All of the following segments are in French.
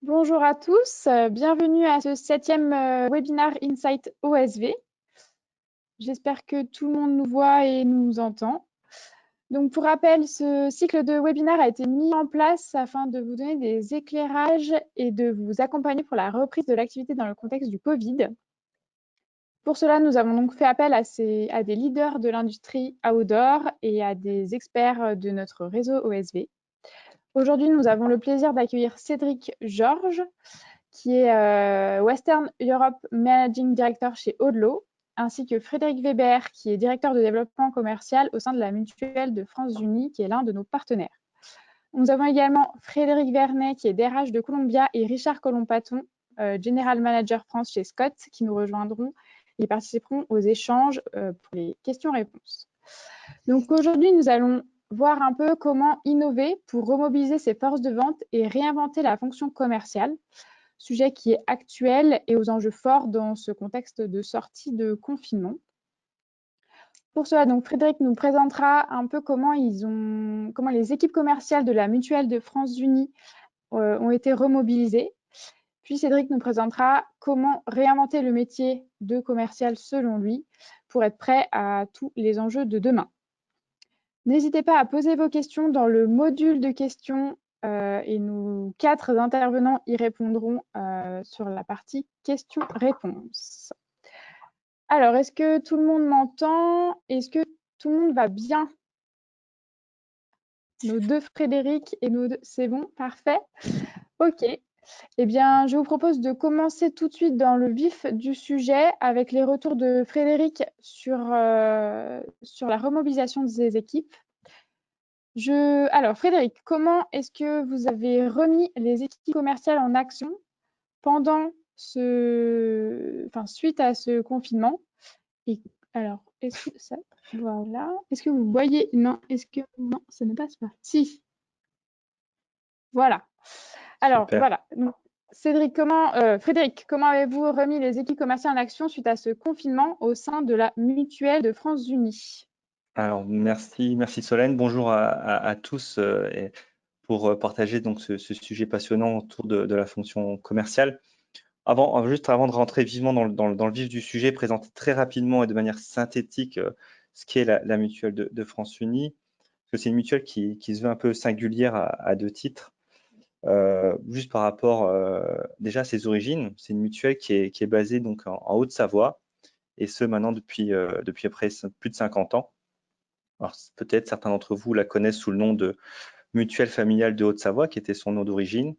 Bonjour à tous, bienvenue à ce 7e webinaire Insight OSV. J'espère que tout le monde nous voit et nous entend. Donc pour rappel, ce cycle de webinaire a été mis en place afin de vous donner des éclairages et de vous accompagner pour la reprise de l'activité dans le contexte du Covid. Pour cela, nous avons donc fait appel à des leaders de l'industrie outdoor et à des experts de notre réseau OSV. Aujourd'hui, nous avons le plaisir d'accueillir Cédric Georges, qui est Western Europe Managing Director chez Odlo, ainsi que Frédéric Weber, qui est directeur de développement commercial au sein de la Mutuelle de France Unie, qui est l'un de nos partenaires. Nous avons également Frédéric Vernet, qui est DRH de Columbia, et Richard Colomb-Paton, General Manager France chez Scott, qui nous rejoindront et participeront aux échanges pour les questions-réponses. Donc aujourd'hui, nous allons voir un peu comment innover pour remobiliser ses forces de vente et réinventer la fonction commerciale, sujet qui est actuel et aux enjeux forts dans ce contexte de sortie de confinement. Pour cela, donc, Frédéric nous présentera un peu comment les équipes commerciales de la Mutuelle de France Unie ont été remobilisées. Puis Cédric nous présentera comment réinventer le métier de commercial selon lui pour être prêt à tous les enjeux de demain. N'hésitez pas à poser vos questions dans le module de questions et nous 4 intervenants y répondront sur la partie questions-réponses. Alors, est-ce que tout le monde m'entend? Est-ce que tout le monde va bien? Nos deux Frédéric et nos deux... C'est bon? Parfait. OK. Eh bien, je vous propose de commencer tout de suite dans le vif du sujet avec les retours de Frédéric sur la remobilisation de ses équipes. Alors, Frédéric, comment est-ce que vous avez remis les équipes commerciales en action suite à ce confinement? Et alors, est-ce que ça, voilà, est-ce que vous voyez? Non, non, ce n'est pas ça. Si, voilà. Alors, Super. voilà. Donc, Frédéric, comment avez-vous remis les équipes commerciales en action suite à ce confinement au sein de la Mutuelle de France Unie? Alors, merci Solène. Bonjour à tous et pour partager donc ce sujet passionnant autour de la fonction commerciale. Juste avant de rentrer vivement dans le vif du sujet, présenter très rapidement et de manière synthétique ce qu'est la Mutuelle de France Unie. Parce que c'est une mutuelle qui se veut un peu singulière à deux titres. Juste par rapport déjà à ses origines, c'est une mutuelle qui est basée donc en Haute-Savoie, et ce maintenant depuis après plus de 50 ans. Alors, peut-être certains d'entre vous la connaissent sous le nom de Mutuelle familiale de Haute-Savoie, qui était son nom d'origine.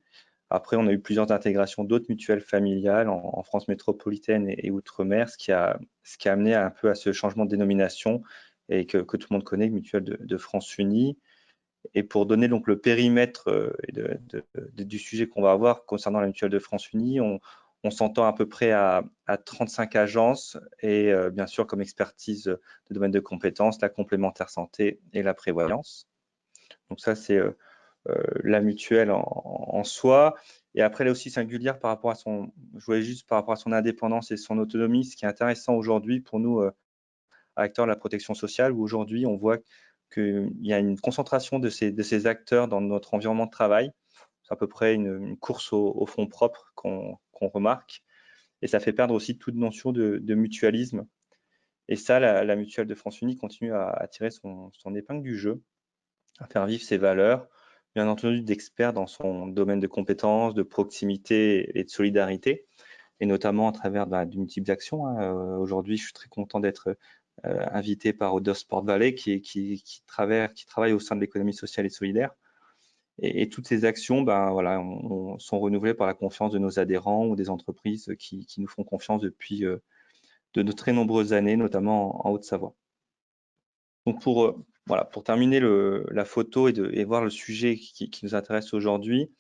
Après, on a eu plusieurs intégrations d'autres mutuelles familiales en France métropolitaine et outre-mer, ce qui a amené un peu à ce changement de dénomination et que tout le monde connaît, Mutuelle de France Unie. Et pour donner donc le périmètre du sujet qu'on va avoir concernant la Mutuelle de France Unie, on s'entend à peu près à 35 agences et bien sûr comme expertise de domaine de compétences, la complémentaire santé et la prévoyance. Donc ça, c'est la mutuelle en soi. Et après, elle est aussi singulière par rapport à par rapport à son indépendance et son autonomie. Ce qui est intéressant aujourd'hui pour nous, acteurs de la protection sociale, où aujourd'hui, on voit qu'il y a une concentration de ces acteurs dans notre environnement de travail. C'est à peu près une course au fonds propres qu'on remarque. Et ça fait perdre aussi toute notion de mutualisme. Et ça, la Mutuelle de France Unie continue à tirer son épingle du jeu, à faire vivre ses valeurs, bien entendu d'experts dans son domaine de compétences, de proximité et de solidarité, et notamment à travers de multiples actions. Aujourd'hui, je suis très content d'être invité par Odor Sport Valley qui travaille au sein de l'économie sociale et solidaire. Et toutes ces actions sont renouvelées par la confiance de nos adhérents ou des entreprises qui nous font confiance depuis de très nombreuses années, notamment en Haute-Savoie. Donc pour terminer la photo et voir le sujet qui nous intéresse aujourd'hui,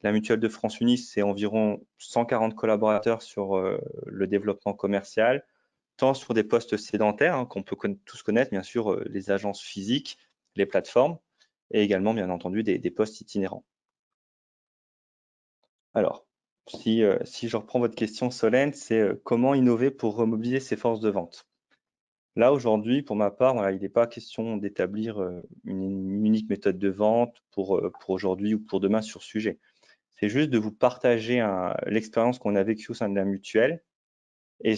la Mutuelle de France Unie, c'est environ 140 collaborateurs sur le développement commercial, tant sur des postes sédentaires qu'on peut tous connaître, bien sûr, les agences physiques, les plateformes, et également, bien entendu, des postes itinérants. Alors, si je reprends votre question, Solène, c'est comment innover pour remobiliser ses forces de vente? Là, aujourd'hui, pour ma part, il n'est pas question d'établir une unique méthode de vente pour aujourd'hui ou pour demain sur ce sujet. c'est juste de vous partager l'expérience qu'on a vécue au sein de la mutuelle. Et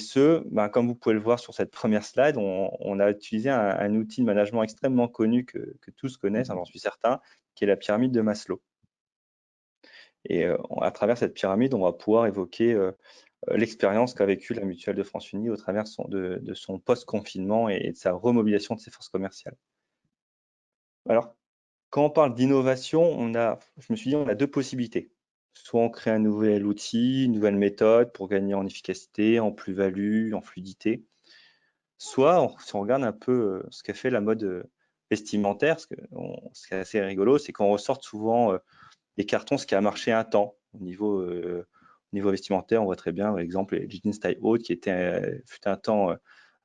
comme vous pouvez le voir sur cette première slide, on a utilisé un outil de management extrêmement connu que tous connaissent, j'en suis certain, qui est la pyramide de Maslow. Et à travers cette pyramide, on va pouvoir évoquer l'expérience qu'a vécue la Mutuelle de France Unie au travers de son post-confinement et de sa remobilisation de ses forces commerciales. Alors, quand on parle d'innovation, je me suis dit, on a deux possibilités. Soit on crée un nouvel outil, une nouvelle méthode pour gagner en efficacité, en plus-value, en fluidité. Soit, si on regarde un peu ce qu'a fait la mode vestimentaire, ce qui est assez rigolo, c'est qu'on ressorte souvent des cartons, ce qui a marché un temps. Au niveau vestimentaire, on voit très bien, par exemple, les jeans style haute, qui fut un temps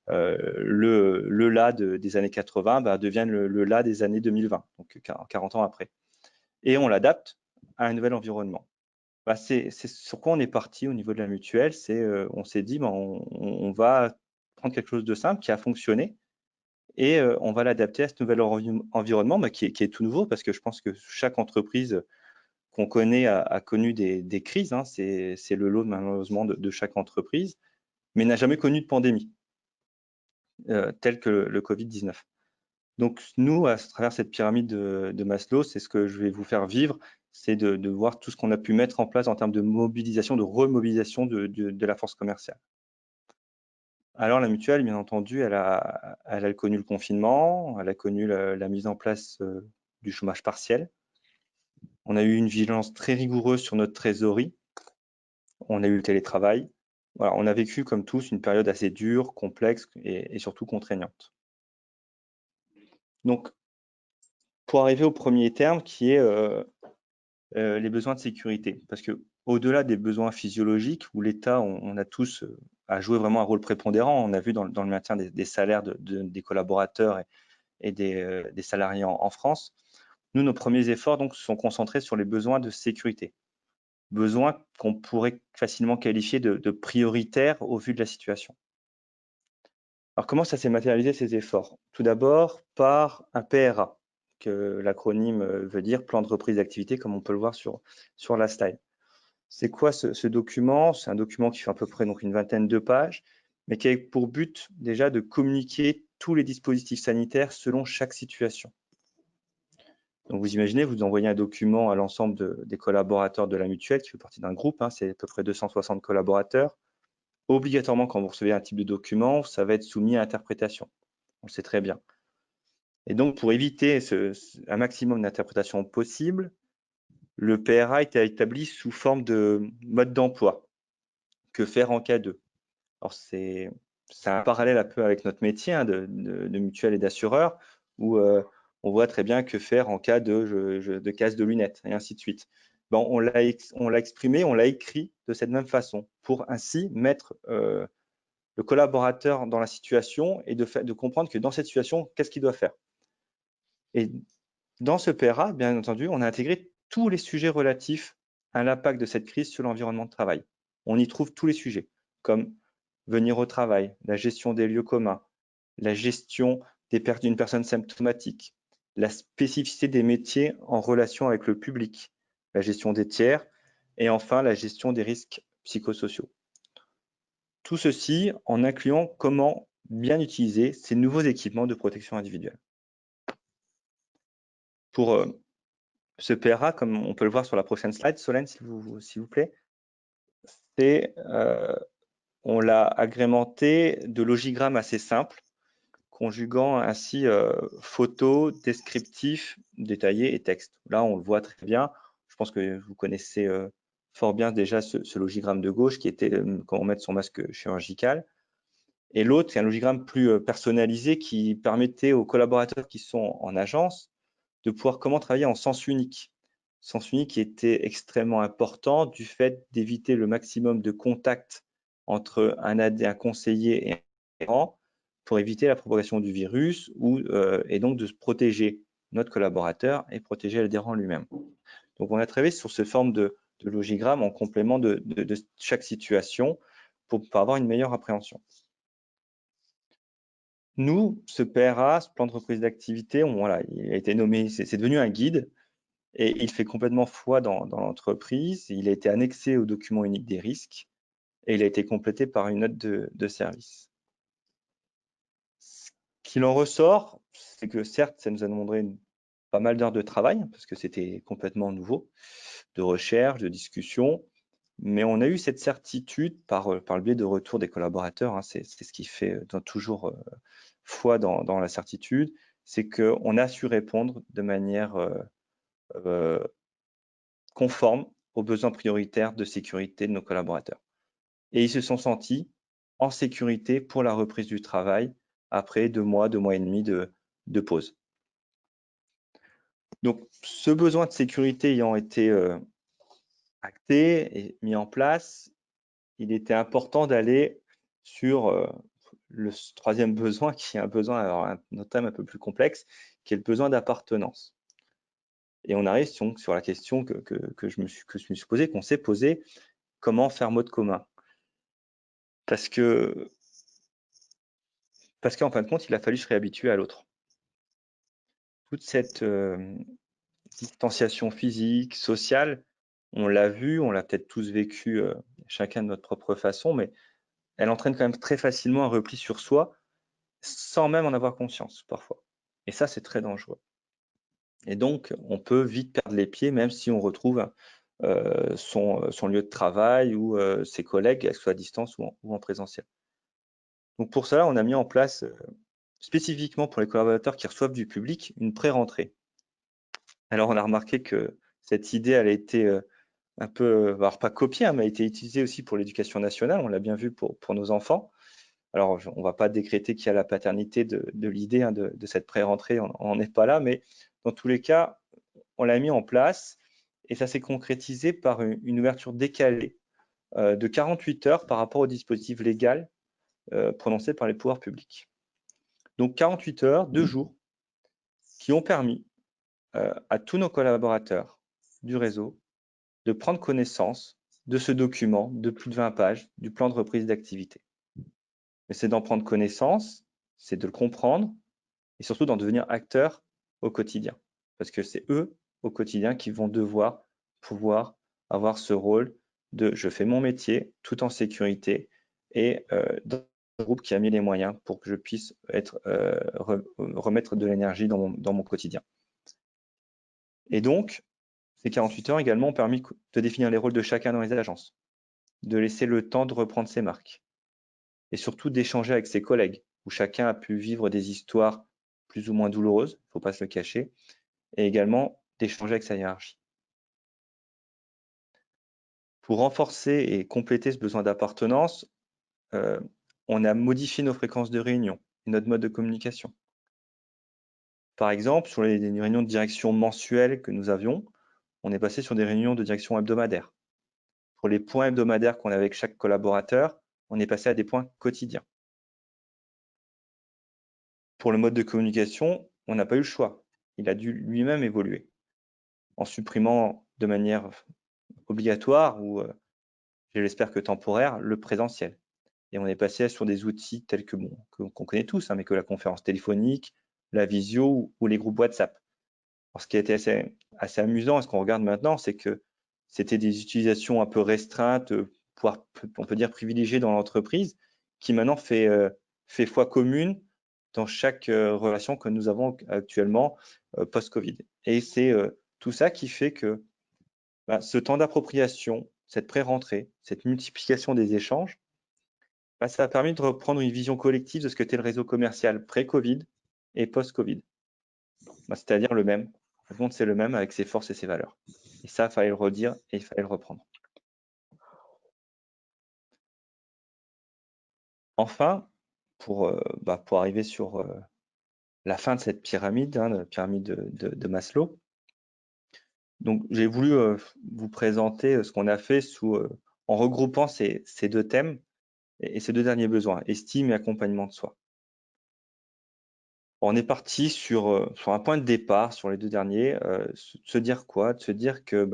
le là des années 80, deviennent le là des années 2020, donc 40 ans après. Et on l'adapte à un nouvel environnement. C'est sur quoi on est parti au niveau de la mutuelle. On s'est dit, on va prendre quelque chose de simple qui a fonctionné et on va l'adapter à ce nouvel environnement qui est tout nouveau, parce que je pense que chaque entreprise qu'on connaît a connu des crises. Hein, c'est le lot malheureusement de chaque entreprise, mais n'a jamais connu de pandémie telle que le Covid-19. Donc nous, à travers cette pyramide de Maslow, c'est ce que je vais vous faire vivre, c'est de voir tout ce qu'on a pu mettre en place en termes de mobilisation, de remobilisation de la force commerciale. Alors la mutuelle, bien entendu, elle a connu le confinement, elle a connu la mise en place du chômage partiel. On a eu une vigilance très rigoureuse sur notre trésorerie. On a eu le télétravail. Voilà, on a vécu comme tous une période assez dure, complexe et surtout contraignante. Donc, pour arriver au premier terme qui est les besoins de sécurité, parce que au-delà des besoins physiologiques où l'État, on a tous a joué vraiment un rôle prépondérant, on a vu dans le maintien des salaires des collaborateurs et des salariés en France. Nous, nos premiers efforts donc sont concentrés sur les besoins de sécurité, besoins qu'on pourrait facilement qualifier de prioritaires au vu de la situation. Alors comment ça s'est matérialisé ces efforts? Tout d'abord par un PRA, que l'acronyme veut dire plan de reprise d'activité, comme on peut le voir sur la slide. C'est quoi ce document? C'est un document qui fait à peu près donc une vingtaine de pages, mais qui a pour but déjà de communiquer tous les dispositifs sanitaires selon chaque situation. Donc vous imaginez, vous envoyez un document à l'ensemble des collaborateurs de la mutuelle, qui fait partie d'un groupe, hein, c'est à peu près 260 collaborateurs. Obligatoirement, quand vous recevez un type de document, ça va être soumis à interprétation. On le sait très bien. Et donc, pour éviter un maximum d'interprétations possibles, le PRA a été établi sous forme de mode d'emploi. Que faire en cas de? Alors, c'est un parallèle un peu avec notre métier hein, de mutuelle et d'assureur, où on voit très bien que faire en cas de casse de lunettes, et ainsi de suite. Bon, on l'a exprimé, on l'a écrit de cette même façon, pour ainsi mettre le collaborateur dans la situation et de comprendre que dans cette situation, qu'est-ce qu'il doit faire. Et dans ce PRA, bien entendu, on a intégré tous les sujets relatifs à l'impact de cette crise sur l'environnement de travail. On y trouve tous les sujets, comme venir au travail, la gestion des lieux communs, la gestion d'une personne symptomatique, la spécificité des métiers en relation avec le public, la gestion des tiers et enfin la gestion des risques psychosociaux. Tout ceci en incluant comment bien utiliser ces nouveaux équipements de protection individuelle. Pour ce PRA, comme on peut le voir sur la prochaine slide, Solène, s'il vous plaît, on l'a agrémenté de logigrammes assez simples, conjuguant ainsi photos, descriptifs, détaillés et texte. Là, on le voit très bien. Je pense que vous connaissez fort bien déjà ce logigramme de gauche qui était comment mettre son masque chirurgical. Et l'autre, c'est un logigramme plus personnalisé qui permettait aux collaborateurs qui sont en agence de pouvoir comment travailler en sens unique. Sens unique qui était extrêmement important du fait d'éviter le maximum de contacts entre un conseiller et un adhérent pour éviter la propagation du virus et donc de se protéger notre collaborateur et protéger l'adhérent lui-même. Donc on a travaillé sur cette forme de logigramme en complément de chaque situation pour avoir une meilleure appréhension. Nous, ce PRA, ce plan de reprise d'activité, voilà, il a été nommé, c'est devenu un guide et il fait complètement foi dans l'entreprise. Il a été annexé au document unique des risques et il a été complété par une note de service. Ce qu'il en ressort, c'est que certes, ça nous a demandé pas mal d'heures de travail parce que c'était complètement nouveau, de recherche, de discussion, mais on a eu cette certitude par le biais de retour des collaborateurs, hein, c'est ce qui fait toujours foi dans la certitude, c'est qu'on a su répondre de manière conforme aux besoins prioritaires de sécurité de nos collaborateurs. Et ils se sont sentis en sécurité pour la reprise du travail après 2 mois et demi de pause. Donc, ce besoin de sécurité ayant été acté et mis en place, il était important d'aller sur le troisième besoin, qui est un besoin, alors un autre thème un peu plus complexe, qui est le besoin d'appartenance. Et on arrive donc sur la question que je me suis posée, qu'on s'est posée, comment faire mode commun? Parce qu'en fin de compte, il a fallu se réhabituer à l'autre. Toute cette distanciation physique, sociale, on l'a vu, on l'a peut-être tous vécu chacun de notre propre façon, mais elle entraîne quand même très facilement un repli sur soi, sans même en avoir conscience parfois. Et ça, c'est très dangereux. Et donc, on peut vite perdre les pieds, même si on retrouve son lieu de travail ou ses collègues, qu'elles soient à distance ou en présentiel. Donc pour cela, on a mis en place, spécifiquement pour les collaborateurs qui reçoivent du public, une pré-rentrée. Alors on a remarqué que cette idée, elle a été un peu, alors pas copiée, hein, mais a été utilisée aussi pour l'éducation nationale, on l'a bien vu pour nos enfants. Alors on ne va pas décréter qu'il y a la paternité de l'idée hein, de cette pré-rentrée, on n'est pas là, mais dans tous les cas, on l'a mis en place et ça s'est concrétisé par une ouverture décalée de 48 heures par rapport au dispositif légal prononcé par les pouvoirs publics. Donc 48 heures, 2 jours, qui ont permis à tous nos collaborateurs du réseau de prendre connaissance de ce document de plus de 20 pages du plan de reprise d'activité. Mais c'est d'en prendre connaissance, c'est de le comprendre et surtout d'en devenir acteur au quotidien. Parce que c'est eux, au quotidien, qui vont devoir pouvoir avoir ce rôle de je fais mon métier tout en sécurité et dans un groupe qui a mis les moyens pour que je puisse remettre de l'énergie dans mon quotidien. Et donc, ces 48 heures également ont permis de définir les rôles de chacun dans les agences, de laisser le temps de reprendre ses marques et surtout d'échanger avec ses collègues, où chacun a pu vivre des histoires plus ou moins douloureuses, il ne faut pas se le cacher, et également d'échanger avec sa hiérarchie. Pour renforcer et compléter ce besoin d'appartenance, on a modifié nos fréquences de réunion et notre mode de communication. Par exemple, sur les réunions de direction mensuelles que nous avions, on est passé sur des réunions de direction hebdomadaires. Pour les points hebdomadaires qu'on avait avec chaque collaborateur, on est passé à des points quotidiens. Pour le mode de communication, on n'a pas eu le choix. Il a dû lui-même évoluer en supprimant de manière obligatoire ou, je l'espère que temporaire, le présentiel. Et on est passé sur des outils tels que qu'on connaît tous, hein, mais que la conférence téléphonique, la visio ou les groupes WhatsApp. Alors, ce qui a été assez amusant, et ce qu'on regarde maintenant, c'est que c'était des utilisations un peu restreintes, on peut dire privilégiées dans l'entreprise, qui maintenant fait foi commune dans chaque relation que nous avons actuellement post-Covid. Et c'est tout ça qui fait que ce temps d'appropriation, cette pré-rentrée, cette multiplication des échanges, ça a permis de reprendre une vision collective de ce qu'était le réseau commercial pré-Covid et post-Covid. C'est-à-dire le même. En fait, c'est le même avec ses forces et ses valeurs. Et ça, il fallait le redire et il fallait le reprendre. Enfin, pour arriver sur la fin de cette pyramide, hein, la pyramide de Maslow, donc j'ai voulu vous présenter ce qu'on a fait en regroupant ces deux thèmes et ces deux derniers besoins, estime et accompagnement de soi. On est parti sur un point de départ sur les deux derniers, se dire quoi? De se dire que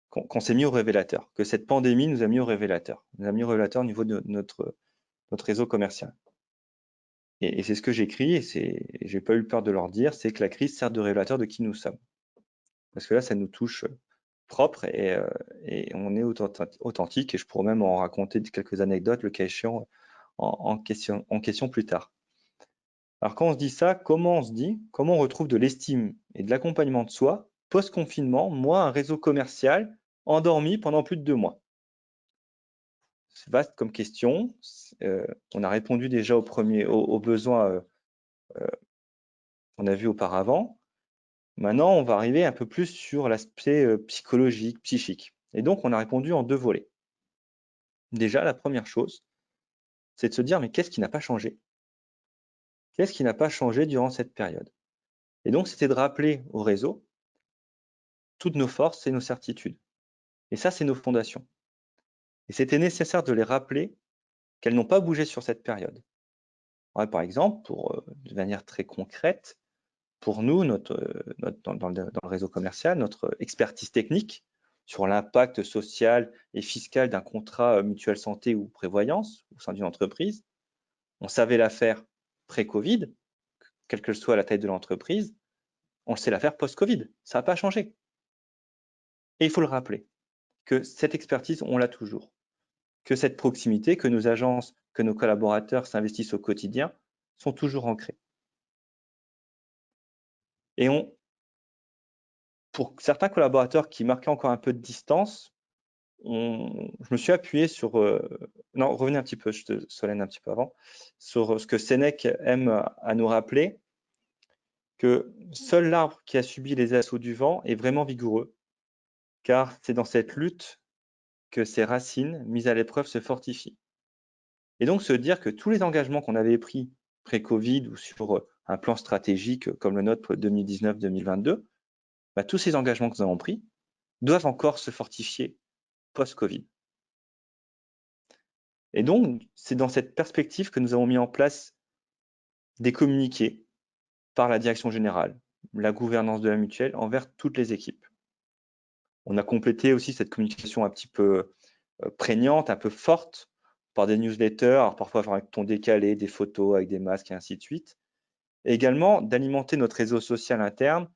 qu'on s'est mis au révélateur, que cette pandémie nous a mis au révélateur, nous a mis au révélateur au niveau de notre réseau commercial. Et c'est ce que j'écris, et j'ai pas eu peur de leur dire, c'est que la crise sert de révélateur de qui nous sommes. parce que là, ça nous touche propre et on est authentique, et je pourrais même en raconter quelques anecdotes, le cas échéant, en question plus tard. Alors quand on se dit ça, comment on retrouve de l'estime et de l'accompagnement de soi post-confinement, moi, un réseau commercial endormi pendant plus de 2 mois? C'est vaste comme question. On a répondu déjà aux besoins qu'on a vus auparavant. Maintenant, on va arriver un peu plus sur l'aspect psychologique, psychique. Et donc, on a répondu en 2 volets. Déjà, la première chose, c'est de se dire, mais qu'est-ce qui n'a pas changé? Qu'est-ce qui n'a pas changé durant cette période? Et donc, c'était de rappeler au réseau toutes nos forces et nos certitudes. Et ça, c'est nos fondations. Et c'était nécessaire de les rappeler qu'elles n'ont pas bougé sur cette période. Ouais, par exemple, de manière très concrète, pour nous, dans le réseau commercial, notre expertise technique sur l'impact social et fiscal d'un contrat mutuelle santé ou prévoyance au sein d'une entreprise, on savait la faire pré-Covid, quelle que soit la taille de l'entreprise, on sait la faire post-Covid. Ça n'a pas changé. Et il faut le rappeler, que cette expertise, on l'a toujours. Que cette proximité, que nos agences, que nos collaborateurs s'investissent au quotidien, sont toujours ancrés. Et pour certains collaborateurs qui marquaient encore un peu de distance, je me suis appuyé sur... non, revenez un petit peu, je te Solène un petit peu avant, sur ce que Sénèque aime à nous rappeler, que seul l'arbre qui a subi les assauts du vent est vraiment vigoureux, car c'est dans cette lutte que ses racines, mises à l'épreuve, se fortifient. Et donc se dire que tous les engagements qu'on avait pris pré-Covid ou sur un plan stratégique comme le nôtre 2019-2022, bah, tous ces engagements que nous avons pris doivent encore se fortifier post-Covid. Et donc, c'est dans cette perspective que nous avons mis en place des communiqués par la direction générale, la gouvernance de la mutuelle envers toutes les équipes. On a complété aussi cette communication un petit peu prégnante, un peu forte, par des newsletters, alors parfois avec un ton décalé, des photos avec des masques et ainsi de suite. Et également d'alimenter notre réseau social interne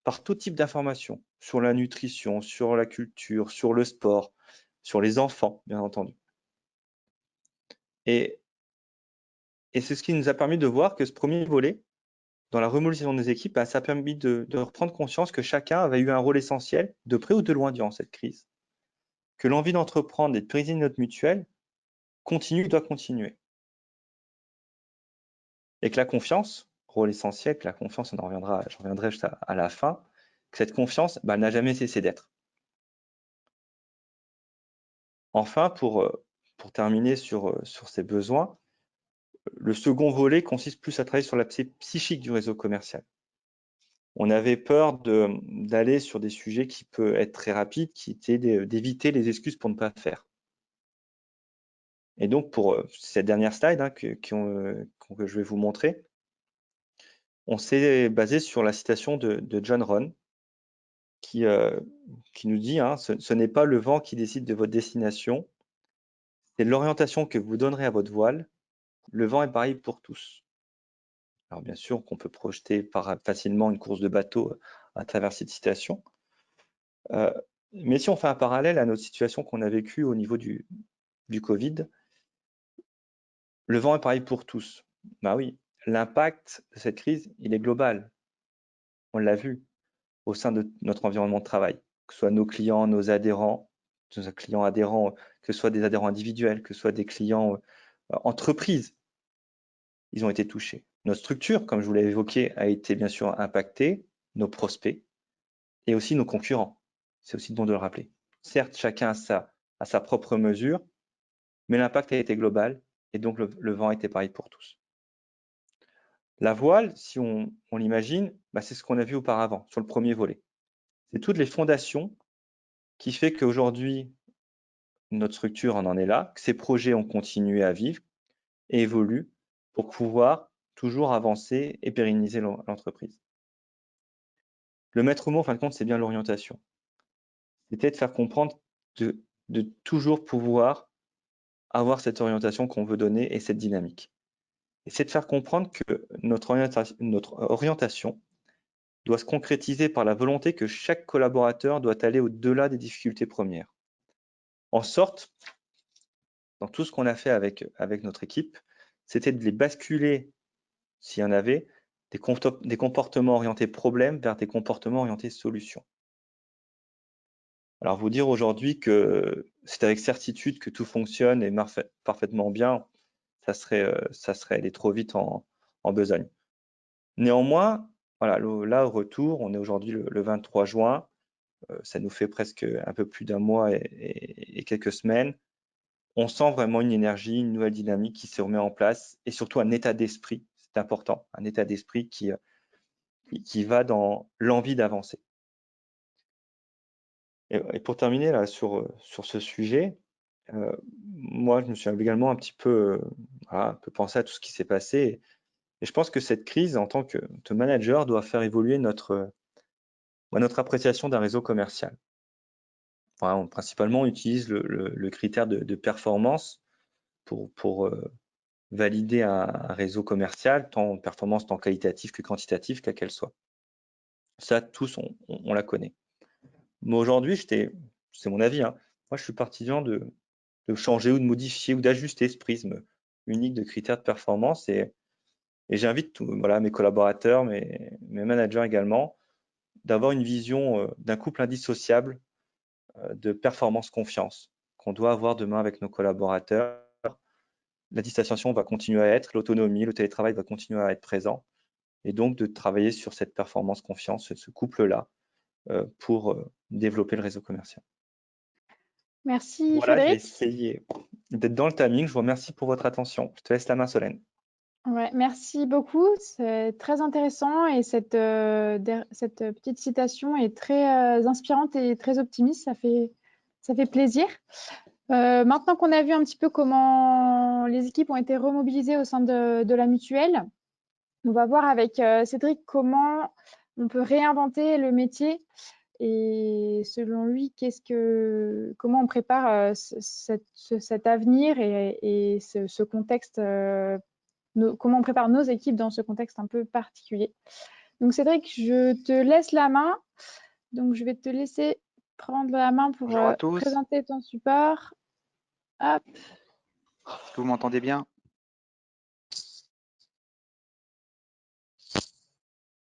par tout type d'informations sur la nutrition, sur la culture, sur le sport, sur les enfants, bien entendu. Et c'est ce qui nous a permis de voir que ce premier volet, dans la remobilisation des équipes, ça a permis de reprendre conscience que chacun avait eu un rôle essentiel, de près ou de loin, durant cette crise. Que l'envie d'entreprendre et de briser notre mutuelle continue et doit continuer. Et que la confiance, rôle essentiel, que la confiance, j'en reviendrai juste à la fin, que cette confiance n'a jamais cessé d'être. Enfin, pour terminer sur ces besoins, le second volet consiste plus à travailler sur l'aspect psychique du réseau commercial. On avait peur d'aller sur des sujets qui peuvent être très rapides, qui étaient d'éviter les excuses pour ne pas faire. Et donc, pour cette dernière slide que je vais vous montrer, on s'est basé sur la citation de John Rohn, qui nous dit ce n'est pas le vent qui décide de votre destination, c'est l'orientation que vous donnerez à votre voile. Le vent est pareil pour tous. Alors bien sûr qu'on peut projeter facilement une course de bateau à travers cette citation. Mais si on fait un parallèle à notre situation qu'on a vécue au niveau du Covid, le vent est pareil pour tous. Bah oui, l'impact de cette crise, il est global. On l'a vu au sein de notre environnement de travail, que ce soit nos clients, nos clients adhérents, que ce soit des adhérents individuels, que ce soit des clients entreprises, ils ont été touchés. Notre structure, comme je vous l'ai évoqué, a été bien sûr impactée, nos prospects et aussi nos concurrents. C'est aussi bon de le rappeler. Certes, chacun a sa propre mesure, mais l'impact a été global et donc le vent était pareil pour tous. La voile, si on l'imagine, c'est ce qu'on a vu auparavant sur le premier volet. C'est toutes les fondations qui fait qu'aujourd'hui, notre structure en est là, que ces projets ont continué à vivre et évoluent pour pouvoir toujours avancer et pérenniser l'entreprise. Le maître mot, en fin de compte, c'est bien l'orientation. C'était de faire comprendre de toujours pouvoir avoir cette orientation qu'on veut donner et cette dynamique. Et c'est de faire comprendre que notre orientation, doit se concrétiser par la volonté que chaque collaborateur doit aller au-delà des difficultés premières. En sorte, dans tout ce qu'on a fait avec notre équipe, c'était de les basculer, s'il y en avait, des comportements orientés problèmes vers des comportements orientés solutions. Alors, vous dire aujourd'hui que c'est avec certitude que tout fonctionne et parfaitement bien, ça serait aller trop vite en besogne. Néanmoins, voilà, là, au retour, on est aujourd'hui le 23 juin, ça nous fait presque un peu plus d'un mois et quelques semaines. On sent vraiment une énergie, une nouvelle dynamique qui se remet en place et surtout un état d'esprit, c'est important, un état d'esprit qui va dans l'envie d'avancer. Et pour terminer là sur ce sujet, moi je me suis également un petit peu, voilà, un peu pensé à tout ce qui s'est passé et je pense que cette crise en tant que manager doit faire évoluer notre appréciation d'un réseau commercial. Voilà, principalement on utilise le critère de performance pour valider un réseau commercial, tant performance, tant qualitative que quantitative, quelle qu'elle soit. Ça, tous, on la connaît. Mais aujourd'hui, c'est mon avis, hein, moi je suis partisan de changer ou de modifier ou d'ajuster ce prisme unique de critères de performance et j'invite voilà, mes collaborateurs, mes managers également, d'avoir une vision d'un couple indissociable de performance-confiance qu'on doit avoir demain avec nos collaborateurs. La distanciation va continuer à être, l'autonomie, le télétravail va continuer à être présent et donc de travailler sur cette performance-confiance, ce couple-là, pour développer le réseau commercial. Merci Voilà, j'ai Frédéric. essayé d'être dans le timing. Je vous remercie pour votre attention. Je te laisse la main, Solène. Ouais, merci beaucoup, c'est très intéressant et cette petite citation est très inspirante et très optimiste, ça fait plaisir. Maintenant qu'on a vu un petit peu comment les équipes ont été remobilisées au sein de la mutuelle, on va voir avec Cédric comment on peut réinventer le métier et selon lui, comment on prépare cet avenir et ce contexte, comment on prépare nos équipes dans ce contexte un peu particulier. Donc Cédric, je te laisse la main. Donc je vais te laisser prendre la main pour Bonjour à tous. présenter ton support. Hop. Est-ce que vous m'entendez bien?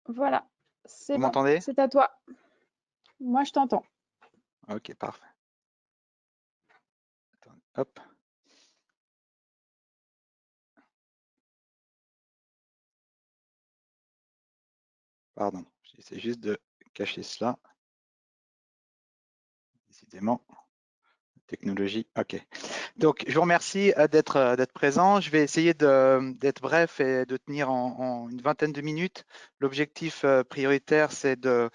Voilà, c'est Vous bon, m'entendez? c'est à toi. Moi, je t'entends. Ok, parfait. Attendez, hop. Pardon, j'essaie juste de cacher cela. Décidément, technologie. Ok. Donc, je vous remercie d'être présent. Je vais essayer d'être bref et de tenir en une vingtaine de minutes. L'objectif prioritaire, c'est de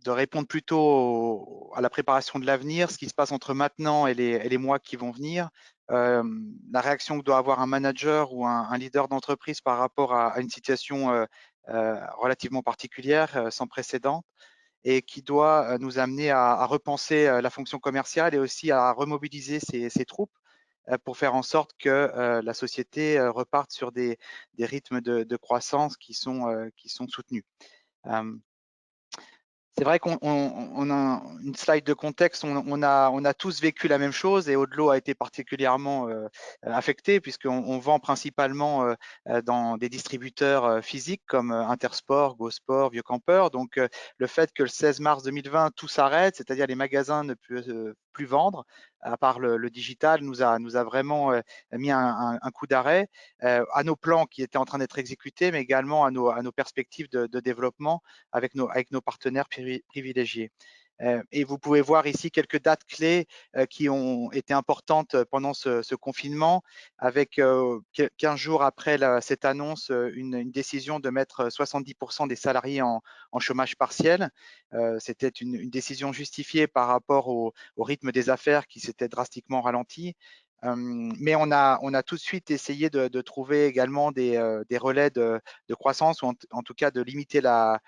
répondre plutôt à la préparation de l'avenir, ce qui se passe entre maintenant et les mois qui vont venir, la réaction que doit avoir un manager ou un leader d'entreprise par rapport à une situation relativement particulière, sans précédent, et qui doit nous amener à repenser la fonction commerciale et aussi à remobiliser ses troupes pour faire en sorte que la société reparte sur des rythmes de croissance qui sont soutenus. C'est vrai qu'on a une slide de contexte, on a tous vécu la même chose et Odlo a été particulièrement affecté puisqu'on vend principalement dans des distributeurs physiques comme Intersport, GoSport, Vieux Campeur. Donc le fait que le 16 mars 2020 tout s'arrête, c'est-à-dire les magasins ne peuvent plus vendre, à part le digital, nous a vraiment mis un coup d'arrêt à nos plans qui étaient en train d'être exécutés, mais également à nos perspectives de développement avec nos partenaires privilégiés. Et vous pouvez voir ici quelques dates clés qui ont été importantes pendant ce confinement, avec 15 jours après cette annonce, une décision de mettre 70% des salariés en chômage partiel. C'était une décision justifiée par rapport au rythme des affaires qui s'était drastiquement ralenti. Mais on a tout de suite essayé de trouver également des relais de croissance ou en tout cas de limiter la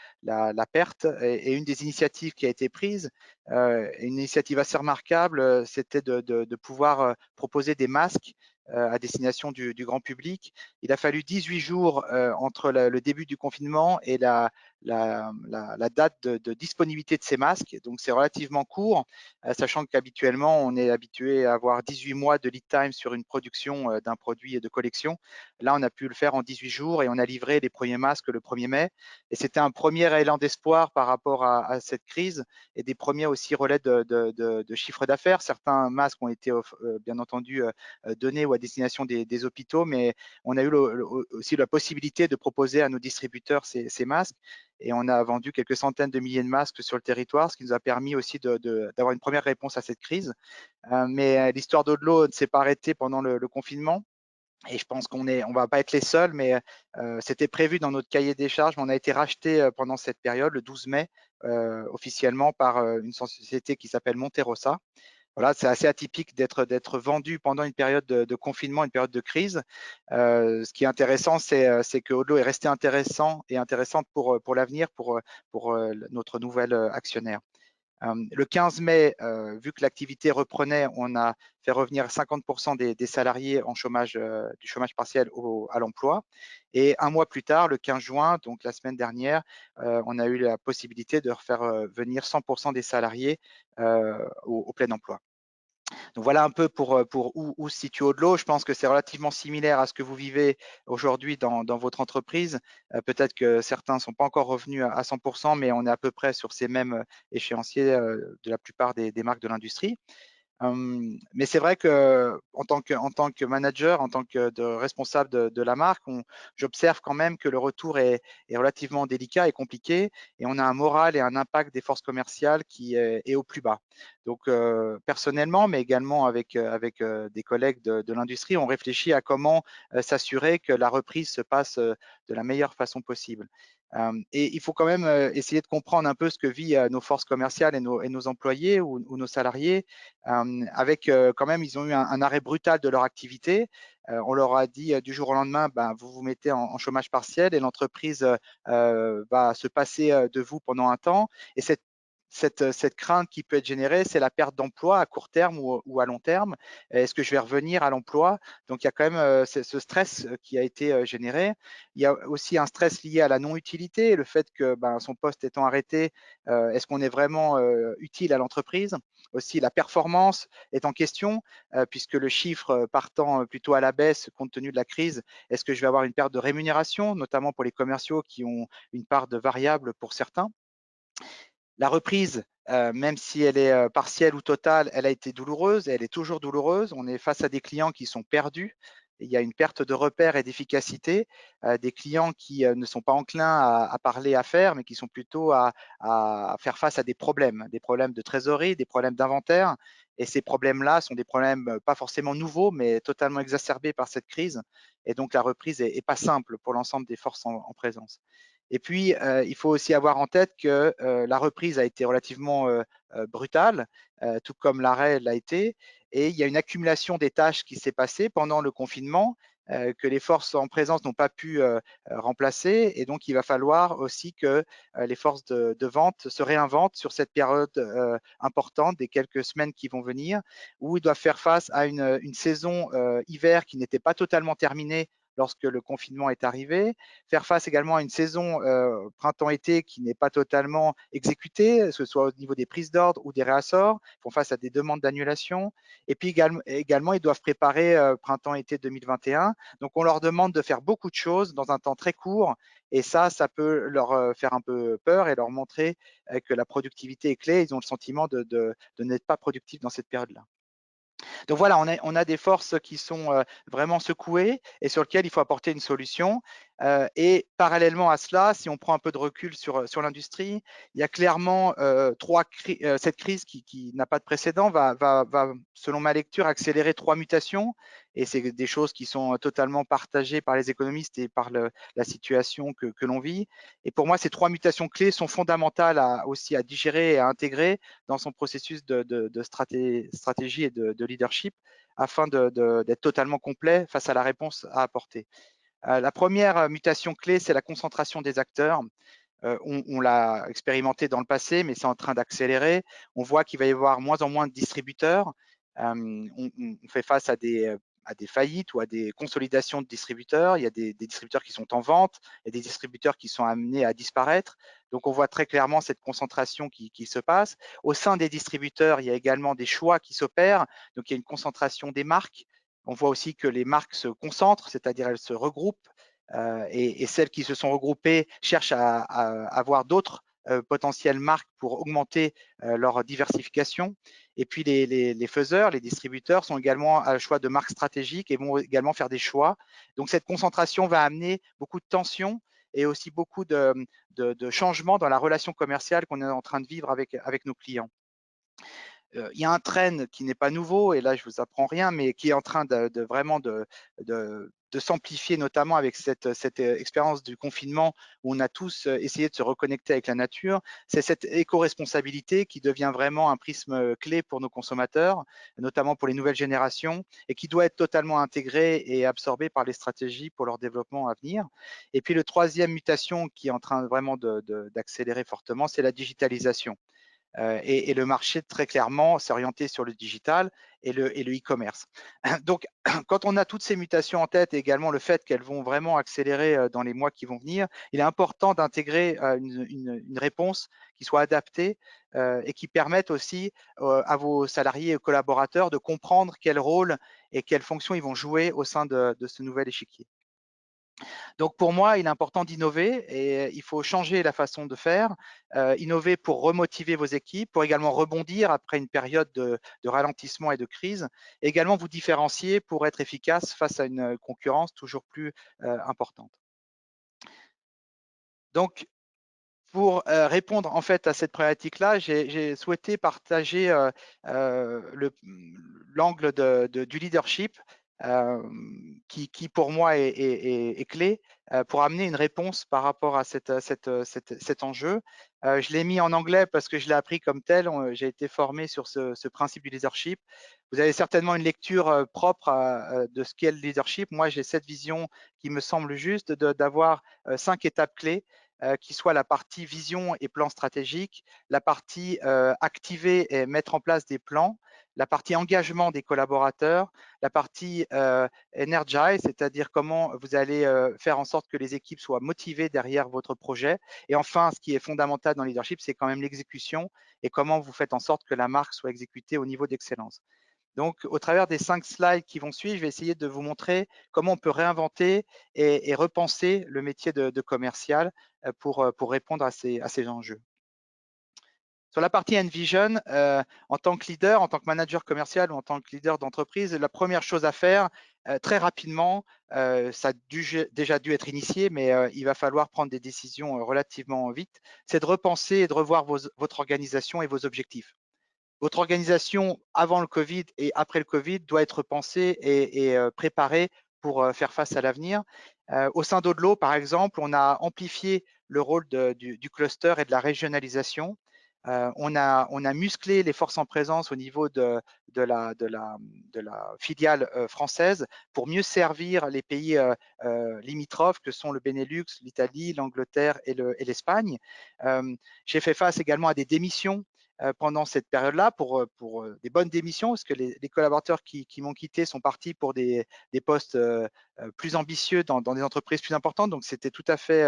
perte. Et une des initiatives qui a été prise, une initiative assez remarquable, c'était de pouvoir proposer des masques à destination du grand public. Il a fallu 18 jours entre le début du confinement et la la date de disponibilité de ces masques. Donc, c'est relativement court, sachant qu'habituellement, on est habitué à avoir 18 mois de lead time sur une production d'un produit de collection. Là, on a pu le faire en 18 jours et on a livré les premiers masques le 1er mai. Et c'était un premier élan d'espoir par rapport à cette crise et des premiers aussi relais de chiffre d'affaires. Certains masques ont été bien entendu donnés ou à destination des hôpitaux, mais on a eu aussi la possibilité de proposer à nos distributeurs ces masques. Et on a vendu quelques centaines de milliers de masques sur le territoire, ce qui nous a permis aussi d'avoir une première réponse à cette crise. Mais l'histoire d'Au-de-l'eau ne s'est pas arrêtée pendant le confinement. Et je pense qu'on ne va pas être les seuls, mais c'était prévu dans notre cahier des charges, mais on a été racheté pendant cette période, le 12 mai, officiellement par une société qui s'appelle Monterosa. Voilà, c'est assez atypique d'être vendu pendant une période de confinement, une période de crise. Ce qui est intéressant, c'est que Au-de-l'eau est resté intéressant et intéressante pour l'avenir, pour notre nouvel actionnaire. Le 15 mai, vu que l'activité reprenait, on a fait revenir 50% des salariés en chômage, du chômage partiel à l'emploi. Et un mois plus tard, le 15 juin, donc la semaine dernière, on a eu la possibilité de refaire venir 100% des salariés au plein emploi. Donc voilà un peu pour où se situe Au-de-l'eau. Je pense que c'est relativement similaire à ce que vous vivez aujourd'hui dans votre entreprise. Peut-être que certains ne sont pas encore revenus à 100%, mais on est à peu près sur ces mêmes échéanciers de la plupart des marques de l'industrie. Mais c'est vrai que en tant que manager, en tant que responsable de la marque, j'observe quand même que le retour est relativement délicat et compliqué, et on a un moral et un impact des forces commerciales qui est au plus bas. Donc personnellement, mais également avec des collègues de l'industrie, on réfléchit à comment s'assurer que la reprise se passe de la meilleure façon possible. Et il faut quand même essayer de comprendre un peu ce que vivent nos forces commerciales et nos employés ou nos salariés, avec quand même, ils ont eu un arrêt brutal de leur activité. On leur a dit du jour au lendemain, vous vous mettez en chômage partiel et l'entreprise va se passer de vous pendant un temps. Et cette crainte qui peut être générée, c'est la perte d'emploi à court terme ou à long terme. Est-ce que je vais revenir à l'emploi? Donc, il y a quand même ce stress qui a été généré. Il y a aussi un stress lié à la non-utilité, le fait que son poste étant arrêté, est-ce qu'on est vraiment utile à l'entreprise? Aussi, la performance est en question, puisque le chiffre partant plutôt à la baisse compte tenu de la crise, est-ce que je vais avoir une perte de rémunération, notamment pour les commerciaux qui ont une part de variable pour certains? La reprise, même si elle est partielle ou totale, elle a été douloureuse et elle est toujours douloureuse. On est face à des clients qui sont perdus. Il y a une perte de repères et d'efficacité, des clients qui ne sont pas enclins à parler affaires, mais qui sont plutôt à faire face à des problèmes de trésorerie, des problèmes d'inventaire. Et ces problèmes-là sont des problèmes pas forcément nouveaux, mais totalement exacerbés par cette crise. Et donc, la reprise est pas simple pour l'ensemble des forces en présence. Et puis, il faut aussi avoir en tête que la reprise a été relativement brutale, tout comme l'arrêt l'a été. Et il y a une accumulation des tâches qui s'est passée pendant le confinement que les forces en présence n'ont pas pu remplacer. Et donc, il va falloir aussi que les forces de vente se réinventent sur cette période importante des quelques semaines qui vont venir, où ils doivent faire face à une saison hiver qui n'était pas totalement terminée lorsque le confinement est arrivé, faire face également à une saison printemps-été qui n'est pas totalement exécutée, que ce soit au niveau des prises d'ordre ou des réassorts, font face à des demandes d'annulation. Et puis également, ils doivent préparer printemps-été 2021. Donc, on leur demande de faire beaucoup de choses dans un temps très court. Et ça peut leur faire un peu peur et leur montrer que la productivité est clé. Ils ont le sentiment de n'être pas productifs dans cette période-là. Donc voilà, on a des forces qui sont vraiment secouées et sur lesquelles il faut apporter une solution. Et parallèlement à cela, si on prend un peu de recul sur l'industrie, il y a clairement cette crise qui n'a pas de précédent va, selon ma lecture, accélérer 3 mutations. Et c'est des choses qui sont totalement partagées par les économistes et par la situation que l'on vit. Et pour moi, ces 3 mutations clés sont fondamentales aussi à digérer et à intégrer dans son processus de stratégie et de leadership afin d'être totalement complet face à la réponse à apporter. La première mutation clé, c'est la concentration des acteurs. On l'a expérimenté dans le passé, mais c'est en train d'accélérer. On voit qu'il va y avoir moins en moins de distributeurs. On fait face à des des faillites ou à des consolidations de distributeurs. Il y a des distributeurs qui sont en vente, il y a des distributeurs qui sont amenés à disparaître. Donc, on voit très clairement cette concentration qui se passe. Au sein des distributeurs, il y a également des choix qui s'opèrent. Donc, il y a une concentration des marques. On voit aussi que les marques se concentrent, c'est-à-dire elles se regroupent et celles qui se sont regroupées cherchent à avoir d'autres potentielles marques pour augmenter leur diversification. Et puis les faiseurs, les distributeurs sont également à le choix de marques stratégiques et vont également faire des choix. Donc cette concentration va amener beaucoup de tensions et aussi beaucoup de changements dans la relation commerciale qu'on est en train de vivre avec nos clients. Il y a un trend qui n'est pas nouveau, et là je vous apprends rien, mais qui est en train vraiment de s'amplifier, notamment avec cette expérience du confinement où on a tous essayé de se reconnecter avec la nature. C'est cette éco-responsabilité qui devient vraiment un prisme clé pour nos consommateurs, notamment pour les nouvelles générations, et qui doit être totalement intégrée et absorbée par les stratégies pour leur développement à venir. Et puis le troisième mutation qui est en train vraiment d'accélérer fortement, c'est la digitalisation. Et le marché, très clairement, s'est orienté sur le digital et le e-commerce. Donc, quand on a toutes ces mutations en tête et également le fait qu'elles vont vraiment accélérer dans les mois qui vont venir, il est important d'intégrer une réponse qui soit adaptée et qui permette aussi à vos salariés et collaborateurs de comprendre quel rôle et quelle fonction ils vont jouer au sein de ce nouvel échiquier. Donc pour moi, il est important d'innover et il faut changer la façon de faire, innover pour remotiver vos équipes, pour également rebondir après une période de ralentissement et de crise, et également vous différencier pour être efficace face à une concurrence toujours plus importante. Donc, pour répondre en fait à cette problématique-là, j'ai souhaité partager l'angle du leadership qui pour moi est clé pour amener une réponse par rapport à cet enjeu. Je l'ai mis en anglais parce que je l'ai appris comme tel. J'ai été formé sur ce principe du leadership. Vous avez certainement une lecture propre de ce qu'est le leadership. Moi, j'ai cette vision qui me semble juste d'avoir 5 étapes clés. Qui soit la partie vision et plan stratégique, la partie activer et mettre en place des plans, la partie engagement des collaborateurs, la partie energize, c'est-à-dire comment vous allez faire en sorte que les équipes soient motivées derrière votre projet. Et enfin, ce qui est fondamental dans le leadership, c'est quand même l'exécution et comment vous faites en sorte que la marque soit exécutée au niveau d'excellence. Donc, au travers des 5 slides qui vont suivre, je vais essayer de vous montrer comment on peut réinventer et repenser le métier de commercial pour répondre à ces enjeux. Sur la partie Envision, en tant que leader, en tant que manager commercial ou en tant que leader d'entreprise, la première chose à faire, très rapidement, ça a déjà dû être initié, mais il va falloir prendre des décisions relativement vite, c'est de repenser et de revoir votre organisation et vos objectifs. Votre organisation avant le Covid et après le Covid doit être pensée et préparée pour faire face à l'avenir. Au sein d'Odlo, par exemple, on a amplifié le rôle du cluster et de la régionalisation. On a musclé les forces en présence au niveau de la filiale française pour mieux servir les pays limitrophes que sont le Benelux, l'Italie, l'Angleterre et l'Espagne. J'ai fait face également à des démissions pendant cette période-là pour des bonnes démissions, parce que les collaborateurs qui m'ont quitté sont partis pour des postes plus ambitieux dans des entreprises plus importantes, donc c'était tout à fait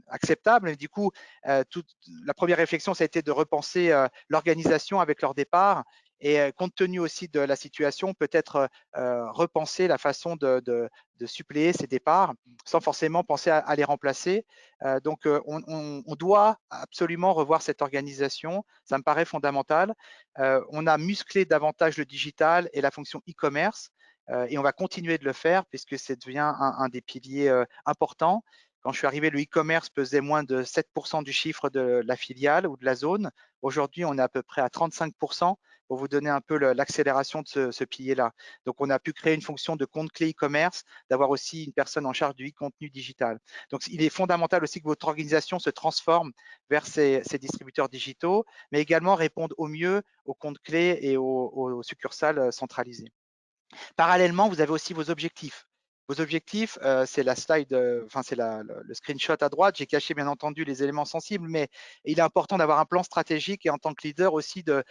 acceptable. Et du coup, la première réflexion, ça a été de repenser l'organisation avec leur départ et compte tenu aussi de la situation, peut-être repenser la façon de suppléer ces départs sans forcément penser à les remplacer. Donc, on doit absolument revoir cette organisation. Ça me paraît fondamental. On a musclé davantage le digital et la fonction e-commerce et on va continuer de le faire puisque ça devient un des piliers importants. Quand je suis arrivé, le e-commerce pesait moins de 7% du chiffre de la filiale ou de la zone. Aujourd'hui, on est à peu près à 35% pour vous donner un peu l'accélération de ce pilier-là. Donc, on a pu créer une fonction de compte clé e-commerce, d'avoir aussi une personne en charge du e-contenu digital. Donc, il est fondamental aussi que votre organisation se transforme vers ces distributeurs digitaux, mais également répondre au mieux aux comptes clés et aux succursales centralisées. Parallèlement, vous avez aussi vos objectifs. Vos objectifs, c'est la slide, enfin c'est le screenshot à droite. J'ai caché bien entendu les éléments sensibles, mais il est important d'avoir un plan stratégique et en tant que leader aussi de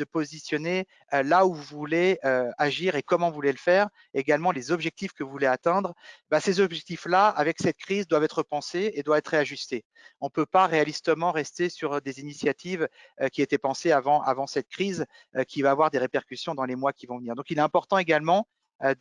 positionner là où vous voulez agir et comment vous voulez le faire. Également les objectifs que vous voulez atteindre. Ces objectifs-là, avec cette crise, doivent être pensés et doivent être réajustés. On ne peut pas réalistement rester sur des initiatives qui étaient pensées avant cette crise, qui va avoir des répercussions dans les mois qui vont venir. Donc il est important également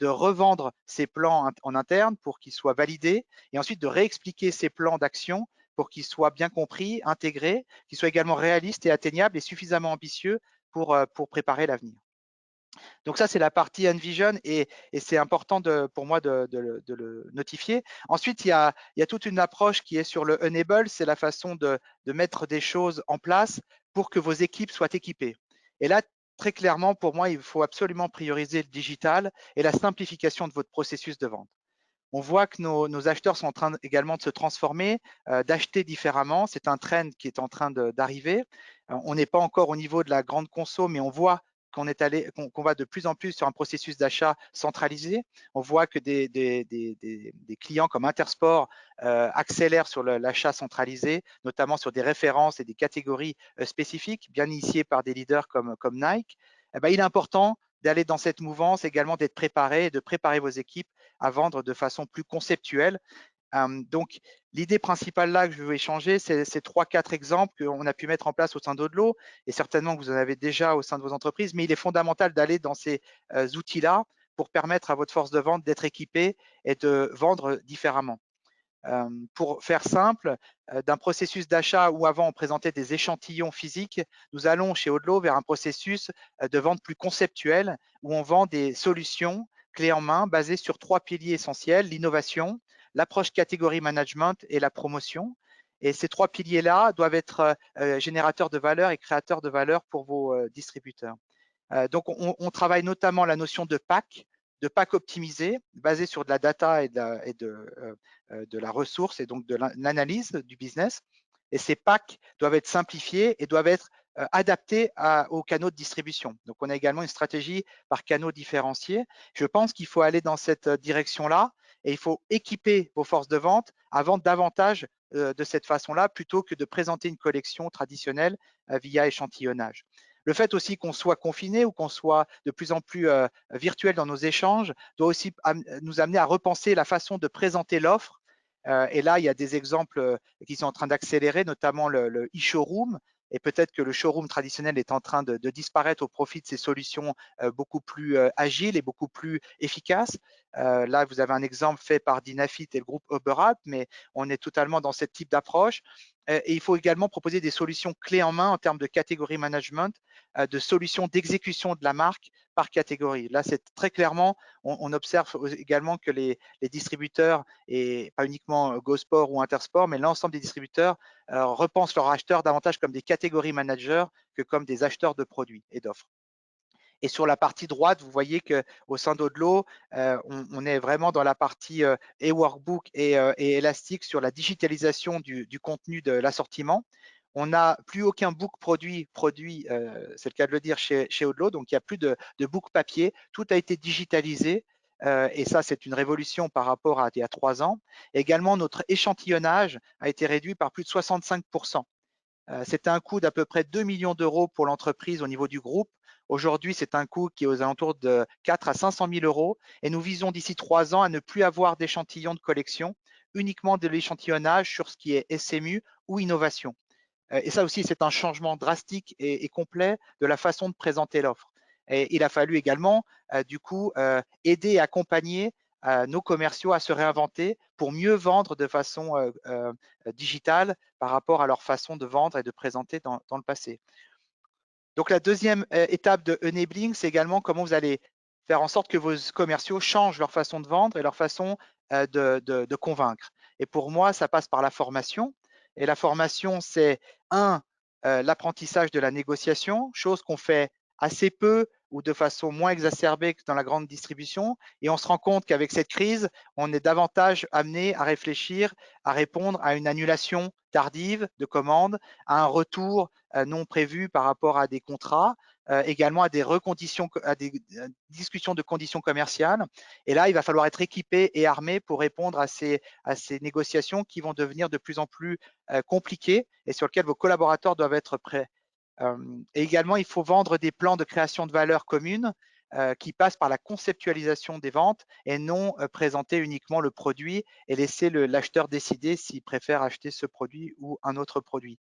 de revendre ces plans en interne pour qu'ils soient validés et ensuite de réexpliquer ces plans d'action pour qu'ils soient bien compris, intégrés, qu'ils soient également réalistes et atteignables et suffisamment ambitieux pour préparer l'avenir. Donc ça, c'est la partie Envision et c'est important pour moi de le notifier. Ensuite, il y a toute une approche qui est sur le Enable, c'est la façon de mettre des choses en place pour que vos équipes soient équipées. Et là, très clairement, pour moi, il faut absolument prioriser le digital et la simplification de votre processus de vente. On voit que nos acheteurs sont en train également de se transformer, d'acheter différemment. C'est un trend qui est en train d'arriver. On n'est pas encore au niveau de la grande conso, mais on voit qu'on va de plus en plus sur un processus d'achat centralisé. On voit que des clients comme Intersport accélèrent sur l'achat centralisé, notamment sur des références et des catégories spécifiques, bien initiées par des leaders comme Nike. Il est important d'aller dans cette mouvance, également d'être préparé et de préparer vos équipes à vendre de façon plus conceptuelle. Donc, l'idée principale là que je veux échanger, c'est ces 3-4 exemples qu'on a pu mettre en place au sein d'Odlo et certainement que vous en avez déjà au sein de vos entreprises, mais il est fondamental d'aller dans ces outils-là pour permettre à votre force de vente d'être équipée et de vendre différemment. Pour faire simple, d'un processus d'achat où avant on présentait des échantillons physiques, nous allons chez Odlo vers un processus de vente plus conceptuel où on vend des solutions clés en main basées sur 3 piliers essentiels, l'innovation, l'approche catégorie management et la promotion. Et ces 3 piliers-là doivent être générateurs de valeur et créateurs de valeur pour vos distributeurs. Donc, on travaille notamment la notion de pack optimisé, basé sur de la data et de la ressource et donc de l'analyse du business. Et ces packs doivent être simplifiés et doivent être adaptés aux canaux de distribution. Donc, on a également une stratégie par canaux différenciés. Je pense qu'il faut aller dans cette direction-là et il faut équiper vos forces de vente à vendre davantage de cette façon-là plutôt que de présenter une collection traditionnelle via échantillonnage. Le fait aussi qu'on soit confiné ou qu'on soit de plus en plus virtuel dans nos échanges doit aussi nous amener à repenser la façon de présenter l'offre. Et là, il y a des exemples qui sont en train d'accélérer, notamment le e-showroom. Et peut-être que le showroom traditionnel est en train de disparaître au profit de ces solutions beaucoup plus agiles et beaucoup plus efficaces. Là, vous avez un exemple fait par Dynafit et le groupe Oberrat, mais on est totalement dans ce type d'approche. Et il faut également proposer des solutions clés en main en termes de catégorie management, de solutions d'exécution de la marque par catégorie. Là, c'est très clairement, on observe également que les distributeurs, et pas uniquement GoSport ou Intersport, mais l'ensemble des distributeurs repensent leurs acheteurs davantage comme des catégories managers que comme des acheteurs de produits et d'offres. Et sur la partie droite, vous voyez qu'au sein d'Odlo, on est vraiment dans la partie e-workbook et élastique sur la digitalisation du contenu de l'assortiment. On n'a plus aucun book produit, c'est le cas de le dire, chez Odlo, donc il n'y a plus de book papier, tout a été digitalisé. Et ça, c'est une révolution par rapport à il y a 3 ans. Également, notre échantillonnage a été réduit par plus de 65%. C'était un coût d'à peu près 2 millions d'euros pour l'entreprise au niveau du groupe. Aujourd'hui, c'est un coût qui est aux alentours de 4 à 500 000 euros et nous visons d'ici 3 ans à ne plus avoir d'échantillons de collection, uniquement de l'échantillonnage sur ce qui est SMU ou innovation. Et ça aussi, c'est un changement drastique et complet de la façon de présenter l'offre. Et il a fallu également, du coup, aider et accompagner nos commerciaux à se réinventer pour mieux vendre de façon digitale par rapport à leur façon de vendre et de présenter dans le passé. Donc, la deuxième étape de enabling, c'est également comment vous allez faire en sorte que vos commerciaux changent leur façon de vendre et leur façon de convaincre. Et pour moi, ça passe par la formation. Et la formation, c'est l'apprentissage de la négociation, chose qu'on fait assez peu ou de façon moins exacerbée que dans la grande distribution. Et on se rend compte qu'avec cette crise, on est davantage amené à réfléchir, à répondre à une annulation tardive de commande, à un retour non prévu par rapport à des contrats, également à des discussions de conditions commerciales. Et là, il va falloir être équipé et armé pour répondre à ces négociations qui vont devenir de plus en plus compliquées et sur lesquelles vos collaborateurs doivent être prêts. Et également, il faut vendre des plans de création de valeur commune qui passent par la conceptualisation des ventes et non présenter uniquement le produit et laisser l'acheteur décider s'il préfère acheter ce produit ou un autre produit.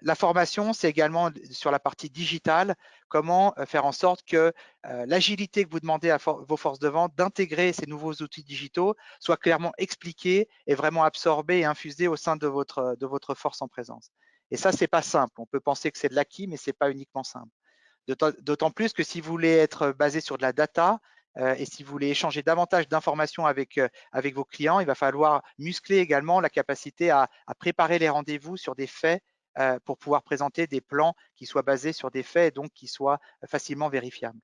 La formation, c'est également sur la partie digitale, comment faire en sorte que l'agilité que vous demandez à vos forces de vente d'intégrer ces nouveaux outils digitaux soit clairement expliquée et vraiment absorbée et infusée au sein de votre force en présence. Et ça, c'est pas simple. On peut penser que c'est de l'acquis, mais c'est pas uniquement simple. D'autant plus que si vous voulez être basé sur de la data et si vous voulez échanger davantage d'informations avec vos clients, il va falloir muscler également la capacité à préparer les rendez-vous sur des faits pour pouvoir présenter des plans qui soient basés sur des faits et donc qui soient facilement vérifiables.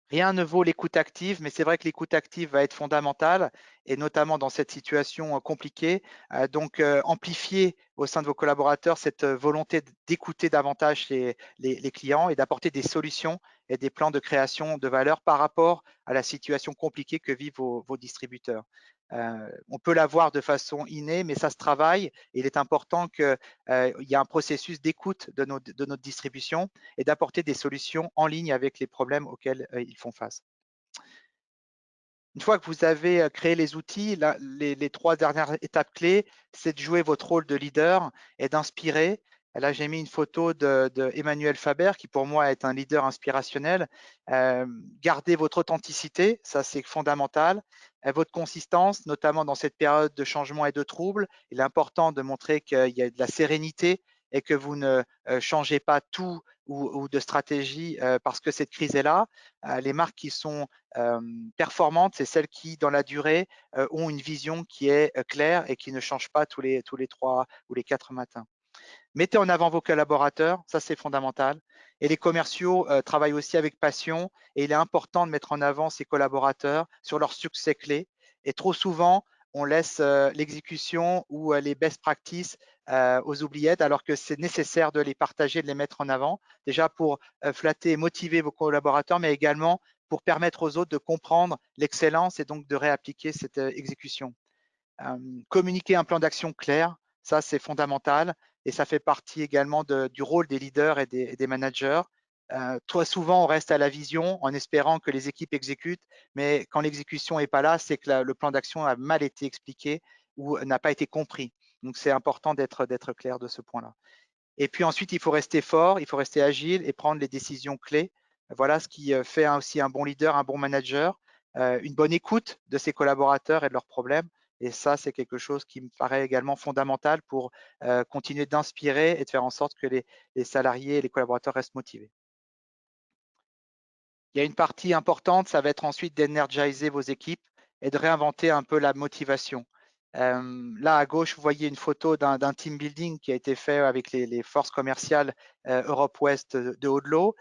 Rien ne vaut l'écoute active, mais c'est vrai que l'écoute active va être fondamentale, et notamment dans cette situation compliquée. Donc, amplifier au sein de vos collaborateurs cette volonté d'écouter davantage les clients et d'apporter des solutions et des plans de création de valeur par rapport à la situation compliquée que vivent vos distributeurs. On peut l'avoir de façon innée, mais ça se travaille. Et il est important qu'il y ait un processus d'écoute de notre distribution et d'apporter des solutions en ligne avec les problèmes auxquels ils font face. Une fois que vous avez créé les outils, les 3 dernières étapes clés, c'est de jouer votre rôle de leader et d'inspirer. Là, j'ai mis une photo de Emmanuel Faber, qui pour moi est un leader inspirationnel. Gardez votre authenticité, ça c'est fondamental. Votre consistance, notamment dans cette période de changement et de trouble. Il est important de montrer qu'il y a de la sérénité et que vous ne changez pas tout ou de stratégie parce que cette crise est là. Les marques qui sont performantes, c'est celles qui, dans la durée, ont une vision qui est claire et qui ne change pas tous les 3 ou les 4 matins. Mettez en avant vos collaborateurs, ça c'est fondamental. Et les commerciaux travaillent aussi avec passion et il est important de mettre en avant ces collaborateurs sur leurs succès clés. Et trop souvent, on laisse l'exécution ou les best practices aux oubliettes alors que c'est nécessaire de les partager, de les mettre en avant, déjà pour flatter et motiver vos collaborateurs, mais également pour permettre aux autres de comprendre l'excellence et donc de réappliquer cette exécution. Communiquer un plan d'action clair, ça c'est fondamental et ça fait partie également du rôle des leaders et des managers. Trop souvent, on reste à la vision en espérant que les équipes exécutent, mais quand l'exécution n'est pas là, c'est que le plan d'action a mal été expliqué ou n'a pas été compris. Donc, c'est important d'être clair de ce point-là. Et puis ensuite, il faut rester fort, il faut rester agile et prendre les décisions clés. Voilà ce qui fait aussi un bon leader, un bon manager, une bonne écoute de ses collaborateurs et de leurs problèmes. Et ça, c'est quelque chose qui me paraît également fondamental pour continuer d'inspirer et de faire en sorte que les salariés et les collaborateurs restent motivés. Il y a une partie importante, ça va être ensuite d'énergiser vos équipes et de réinventer un peu la motivation. Là, à gauche, vous voyez une photo d'un team building qui a été fait avec les forces commerciales Europe-Ouest de Haut-de-l'Eau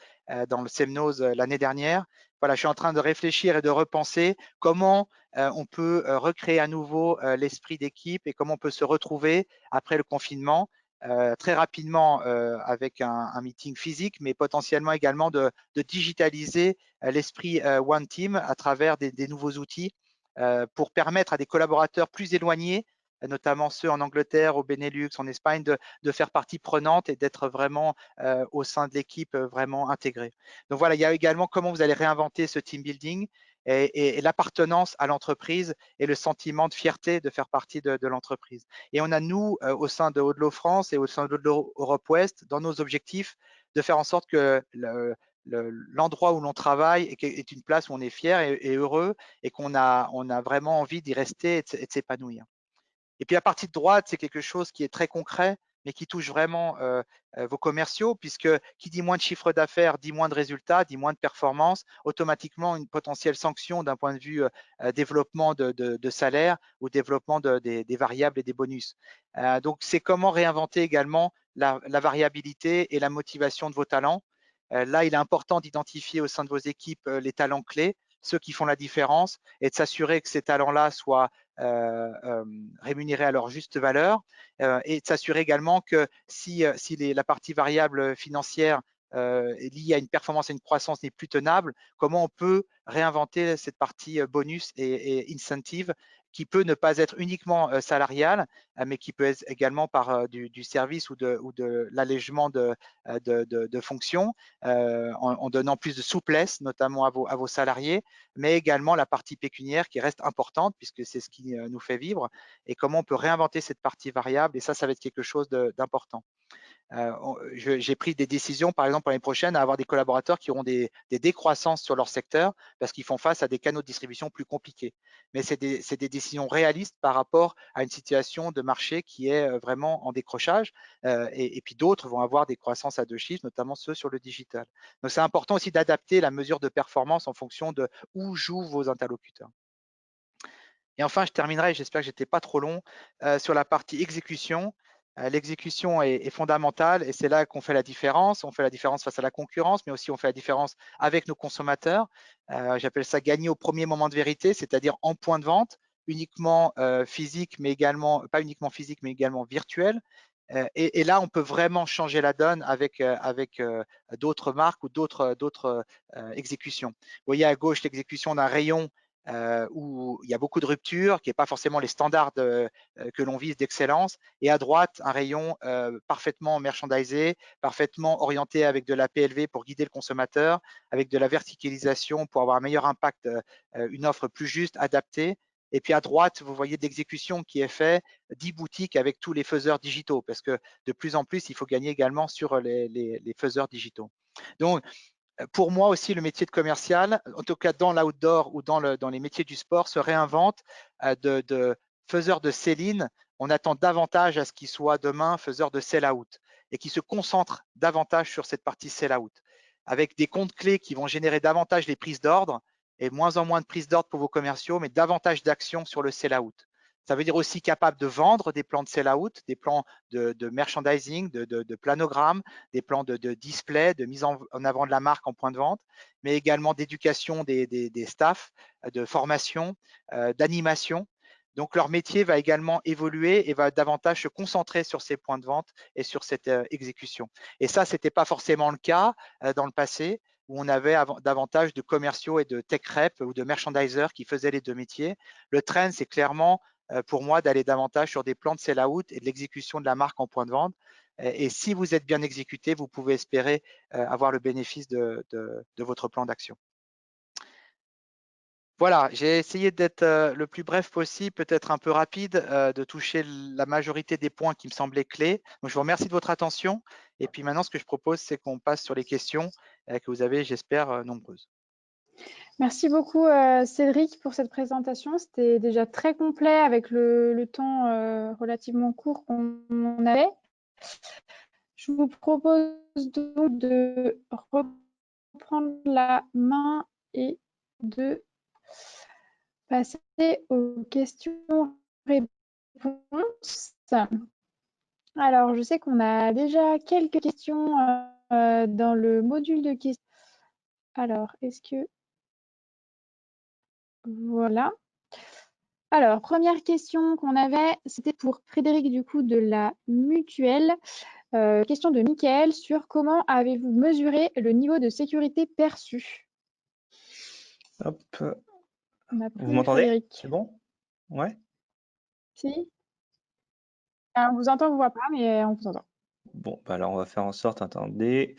dans le Semnoz l'année dernière. Voilà, je suis en train de réfléchir et de repenser comment on peut recréer à nouveau l'esprit d'équipe et comment on peut se retrouver après le confinement très rapidement avec un meeting physique, mais potentiellement également de digitaliser l'esprit One Team à travers des nouveaux outils pour permettre à des collaborateurs plus éloignés, notamment ceux en Angleterre, au Benelux, en Espagne, de faire partie prenante et d'être vraiment au sein de l'équipe vraiment intégrés. Donc voilà, il y a également comment vous allez réinventer ce team building et l'appartenance à l'entreprise et le sentiment de fierté de faire partie de l'entreprise. Et on a, nous, au sein de Haut-de-l'Eau France et au sein de Haut-de-l'Eau Europe-Ouest, dans nos objectifs, de faire en sorte que l'endroit où l'on travaille est une place où on est fier et heureux et qu'on a vraiment envie d'y rester et de s'épanouir. Et puis la partie de droite, c'est quelque chose qui est très concret, mais qui touche vraiment vos commerciaux, puisque qui dit moins de chiffre d'affaires, dit moins de résultats, dit moins de performance, automatiquement une potentielle sanction d'un point de vue développement de salaire ou développement des variables et des bonus. Donc, c'est comment réinventer également la variabilité et la motivation de vos talents. Là, il est important d'identifier au sein de vos équipes les talents clés, ceux qui font la différence, et de s'assurer que ces talents-là soient rémunérés à leur juste valeur, et de s'assurer également que si la partie variable financière liée à une performance et une croissance n'est plus tenable, comment on peut réinventer cette partie bonus et incentive qui peut ne pas être uniquement salariale, mais qui peut être également par du service ou de l'allègement de fonctions, en donnant plus de souplesse, notamment à vos salariés, mais également la partie pécuniaire qui reste importante puisque c'est ce qui nous fait vivre, et comment on peut réinventer cette partie variable, et ça va être quelque chose d'important. J'ai pris des décisions, par exemple, l'année prochaine, à avoir des collaborateurs qui auront des décroissances sur leur secteur parce qu'ils font face à des canaux de distribution plus compliqués. Mais c'est des décisions réalistes par rapport à une situation de marché qui est vraiment en décrochage. Et puis d'autres vont avoir des croissances à 2 chiffres, notamment ceux sur le digital. Donc, c'est important aussi d'adapter la mesure de performance en fonction de où jouent vos interlocuteurs. Et enfin, je terminerai, j'espère que je n'étais pas trop long, sur la partie exécution. L'exécution est fondamentale et c'est là qu'on fait la différence. On fait la différence face à la concurrence, mais aussi on fait la différence avec nos consommateurs. J'appelle ça gagner au premier moment de vérité, c'est-à-dire en point de vente, uniquement physique, mais également, pas uniquement physique, mais également virtuel. Et là, on peut vraiment changer la donne avec d'autres marques ou d'autres exécutions. Vous voyez à gauche l'exécution d'un rayon où il y a beaucoup de ruptures, qui n'est pas forcément les standards que l'on vise d'excellence, et à droite, un rayon parfaitement merchandisé, parfaitement orienté avec de la PLV pour guider le consommateur, avec de la verticalisation pour avoir un meilleur impact, une offre plus juste, adaptée. Et puis à droite, vous voyez de l'exécution qui est fait, 10 boutiques avec tous les faiseurs digitaux, parce que de plus en plus, il faut gagner également sur les faiseurs digitaux. Donc, pour moi aussi, le métier de commercial, en tout cas dans l'outdoor ou dans les métiers du sport, se réinvente de faiseur de sell-in. On attend davantage à ce qu'il soit demain faiseur de sell-out et qui se concentre davantage sur cette partie sell-out, avec des comptes clés qui vont générer davantage les prises d'ordre et moins en moins de prises d'ordre pour vos commerciaux, mais davantage d'actions sur le sell-out. Ça veut dire aussi capable de vendre des plans de sell-out, des plans de merchandising, de planogrammes, des plans de display, de mise en avant de la marque en point de vente, mais également d'éducation des staffs, de formation, d'animation. Donc, leur métier va également évoluer et va davantage se concentrer sur ces points de vente et sur cette exécution. Et ça, ce n'était pas forcément le cas dans le passé, où on avait davantage de commerciaux et de tech reps ou de merchandisers qui faisaient les deux métiers. Le trend, c'est clairement pour moi d'aller davantage sur des plans de sell-out et de l'exécution de la marque en point de vente. Et si vous êtes bien exécuté, vous pouvez espérer avoir le bénéfice de votre plan d'action. Voilà, j'ai essayé d'être le plus bref possible, peut-être un peu rapide, de toucher la majorité des points qui me semblaient clés. Donc, je vous remercie de votre attention. Et puis maintenant, ce que je propose, c'est qu'on passe sur les questions que vous avez, j'espère, nombreuses. Merci beaucoup Cédric pour cette présentation. C'était déjà très complet avec le temps relativement court qu'on avait. Je vous propose donc de reprendre la main et de passer aux questions-réponses. Alors, je sais qu'on a déjà quelques questions dans le module de questions. Alors, est-ce que... Voilà. Alors, première question qu'on avait, c'était pour Frédéric du coup de la Mutuelle. Question de Mickaël sur comment avez-vous mesuré le niveau de sécurité perçu? Hop. Vous m'entendez? C'est bon? Ouais. Si. On vous entend, on vous voit pas, mais on vous entend. Bon, bah alors on va faire en sorte, attendez.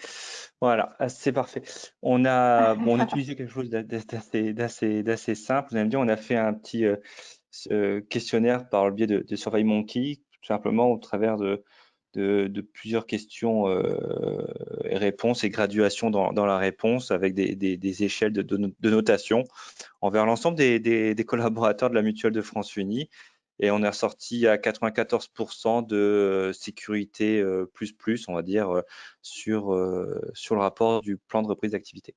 Voilà, c'est parfait. On utilisait quelque chose d'assez simple. Vous allez me dire, on a fait un petit questionnaire par le biais de SurveyMonkey, tout simplement au travers de plusieurs questions et réponses et graduations dans la réponse avec des échelles de notation envers l'ensemble des collaborateurs de la Mutuelle de France Unie. Et on est ressorti à 94% de sécurité plus, on va dire, sur le rapport du plan de reprise d'activité.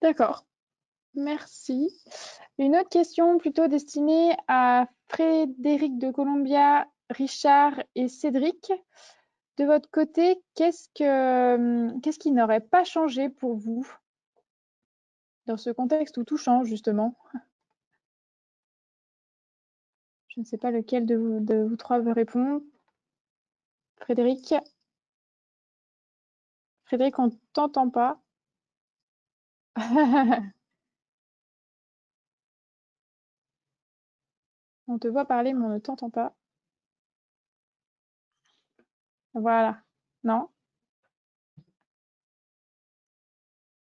D'accord, merci. Une autre question plutôt destinée à Frédéric de Colombia, Richard et Cédric. De votre côté, qu'est-ce qui n'aurait pas changé pour vous dans ce contexte où tout change, justement? Je ne sais pas lequel de vous trois veut répondre. Frédéric? Frédéric, on ne t'entend pas. On te voit parler, mais on ne t'entend pas. Voilà. Non?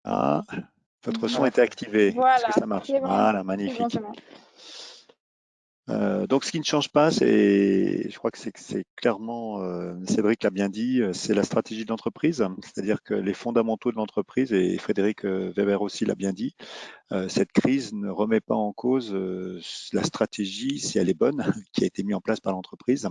Ah, votre son était activé. Est-ce Voilà, que ça marche? c'est bon. Voilà, C'est bon, magnifique. c'est bon. Donc, ce qui ne change pas, je crois que c'est clairement, Cédric l'a bien dit, c'est la stratégie de l'entreprise, c'est-à-dire que les fondamentaux de l'entreprise, et Frédéric Weber aussi l'a bien dit, cette crise ne remet pas en cause la stratégie, si elle est bonne, qui a été mise en place par l'entreprise.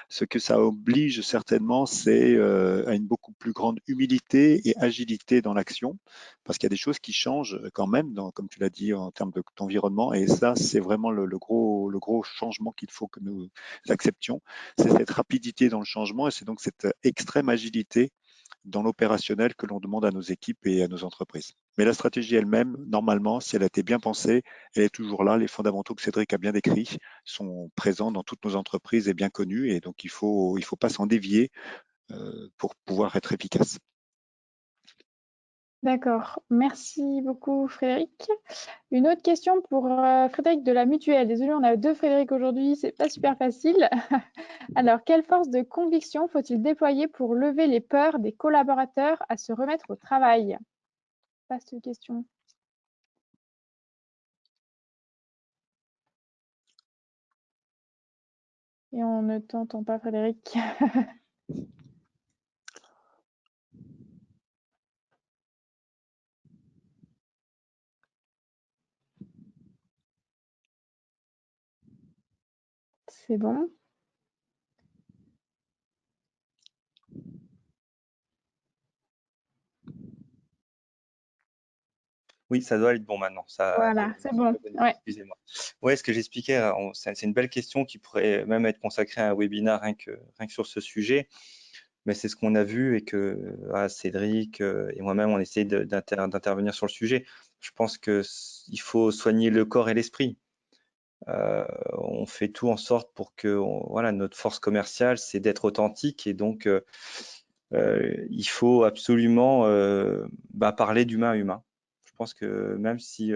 Ce que ça oblige certainement, c'est à une beaucoup plus grande humilité et agilité dans l'action, parce qu'il y a des choses qui changent quand même, comme tu l'as dit, en termes d'environnement, et ça, c'est vraiment le gros changement qu'il faut que nous acceptions. C'est cette rapidité dans le changement, et c'est donc cette extrême agilité dans l'opérationnel que l'on demande à nos équipes et à nos entreprises. Mais la stratégie elle-même, normalement, si elle a été bien pensée, elle est toujours là. Les fondamentaux que Cédric a bien décrits sont présents dans toutes nos entreprises et bien connus. Et donc, il faut pas s'en dévier pour pouvoir être efficace. D'accord. Merci beaucoup, Frédéric. Une autre question pour Frédéric de la Mutuelle. Désolée, on a deux Frédéric aujourd'hui, c'est pas super facile. Alors, quelle force de conviction faut-il déployer pour lever les peurs des collaborateurs à se remettre au travail? Vaste question. Et on ne t'entend pas, Frédéric. C'est bon. Oui, ça doit être bon maintenant. Voilà, c'est bon. Ouais. Excusez-moi. Ouais, ce que j'expliquais, c'est une belle question qui pourrait même être consacrée à un webinaire rien que sur ce sujet. Mais c'est ce qu'on a vu et que Cédric et moi-même, on essaie d'intervenir sur le sujet. Je pense qu'il faut soigner le corps et l'esprit. On fait tout en sorte pour que voilà, notre force commerciale, c'est d'être authentique et donc il faut absolument parler d'humain à humain. Je pense que même si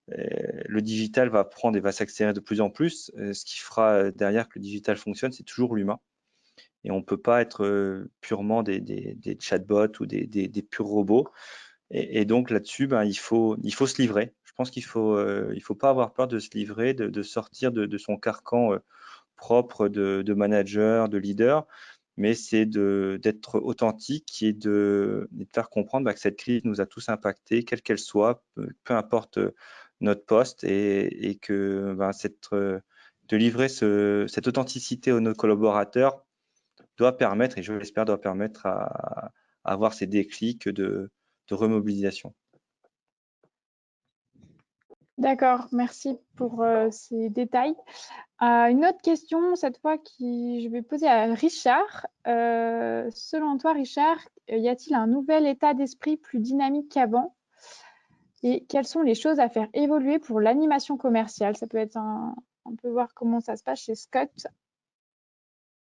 le digital va prendre et va s'accélérer de plus en plus, ce qui fera derrière que le digital fonctionne, c'est toujours l'humain. Et on ne peut pas être purement des chatbots ou des purs robots. Et donc là-dessus, il faut se livrer. Je pense qu'il faut pas avoir peur de se livrer, de sortir de son carcan propre de manager, de leader, mais c'est d'être authentique et de faire comprendre que cette crise nous a tous impactés, quelle qu'elle soit, peu importe notre poste, et que de livrer cette authenticité à nos collaborateurs doit permettre, et je l'espère, doit permettre à avoir ces déclics de remobilisation. D'accord, merci pour ces détails. Une autre question, cette fois, je vais poser à Richard. Selon toi, Richard, y a-t-il un nouvel état d'esprit plus dynamique qu'avant? Et quelles sont les choses à faire évoluer pour l'animation commerciale? Ça peut être on peut voir comment ça se passe chez Scott,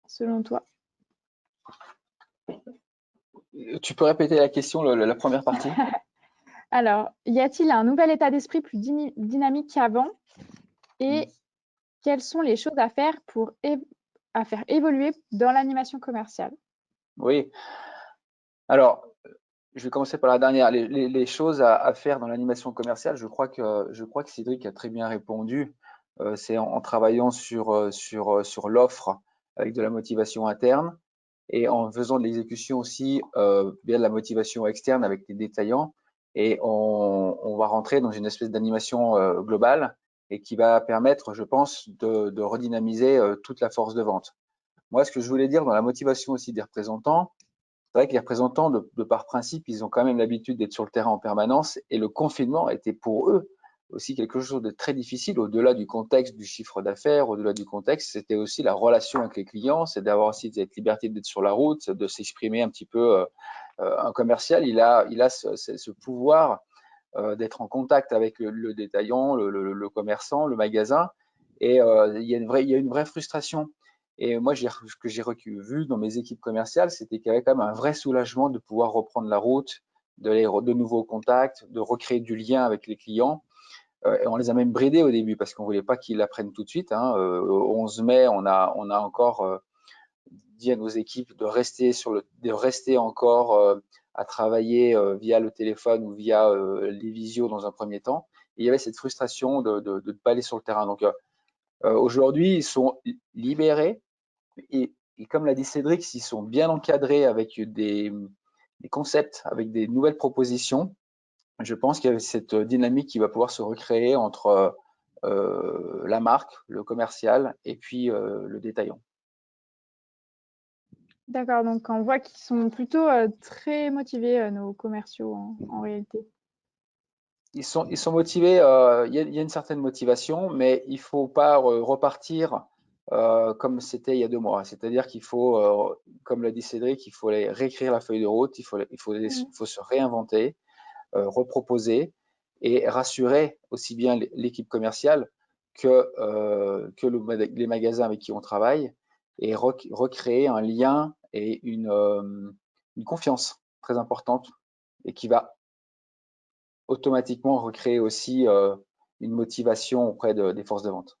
selon toi. Tu peux répéter la question, la première partie? Alors, y a-t-il un nouvel état d'esprit plus dynamique qu'avant? Et quelles sont les choses à faire pour faire évoluer dans l'animation commerciale? Oui. Alors, je vais commencer par la dernière. Les choses à faire dans l'animation commerciale, je crois que Cédric a très bien répondu. C'est en travaillant sur l'offre avec de la motivation interne et en faisant de l'exécution aussi via de la motivation externe avec des détaillants. Et on va rentrer dans une espèce d'animation globale et qui va permettre, je pense, de redynamiser toute la force de vente. Moi, ce que je voulais dire dans la motivation aussi des représentants, c'est vrai que les représentants, de par principe, ils ont quand même l'habitude d'être sur le terrain en permanence et le confinement était pour eux aussi quelque chose de très difficile, au-delà du contexte du chiffre d'affaires, au-delà du contexte, c'était aussi la relation avec les clients, c'est d'avoir aussi cette liberté d'être sur la route, de s'exprimer un petit peu. Un commercial, il a ce pouvoir d'être en contact avec le détaillant, le commerçant, le magasin, et il y a une vraie frustration. Et moi, ce que j'ai vu dans mes équipes commerciales, c'était qu'il y avait quand même un vrai soulagement de pouvoir reprendre la route, de nouveaux contacts, de recréer du lien avec les clients. Et on les a même bridés au début parce qu'on voulait pas qu'ils l'apprennent tout de suite. Au 11 mai, on a encore dit à nos équipes de rester encore à travailler via le téléphone ou via les visios dans un premier temps. Et il y avait cette frustration de ne pas aller sur le terrain. Donc aujourd'hui, ils sont libérés et comme l'a dit Cédric, ils sont bien encadrés avec des concepts, avec des nouvelles propositions. Je pense qu'il y a cette dynamique qui va pouvoir se recréer entre la marque, le commercial et puis le détaillant. D'accord, donc on voit qu'ils sont plutôt très motivés, nos commerciaux en réalité. Ils sont motivés, il y a une certaine motivation, mais il ne faut pas repartir comme c'était il y a 2 mois. C'est-à-dire qu'il faut, comme l'a dit Cédric, il faut réécrire la feuille de route, il faut se réinventer, reproposer et rassurer aussi bien l'équipe commerciale que les magasins avec qui on travaille et recréer un lien et une confiance très importante et qui va automatiquement recréer aussi une motivation auprès des forces de vente.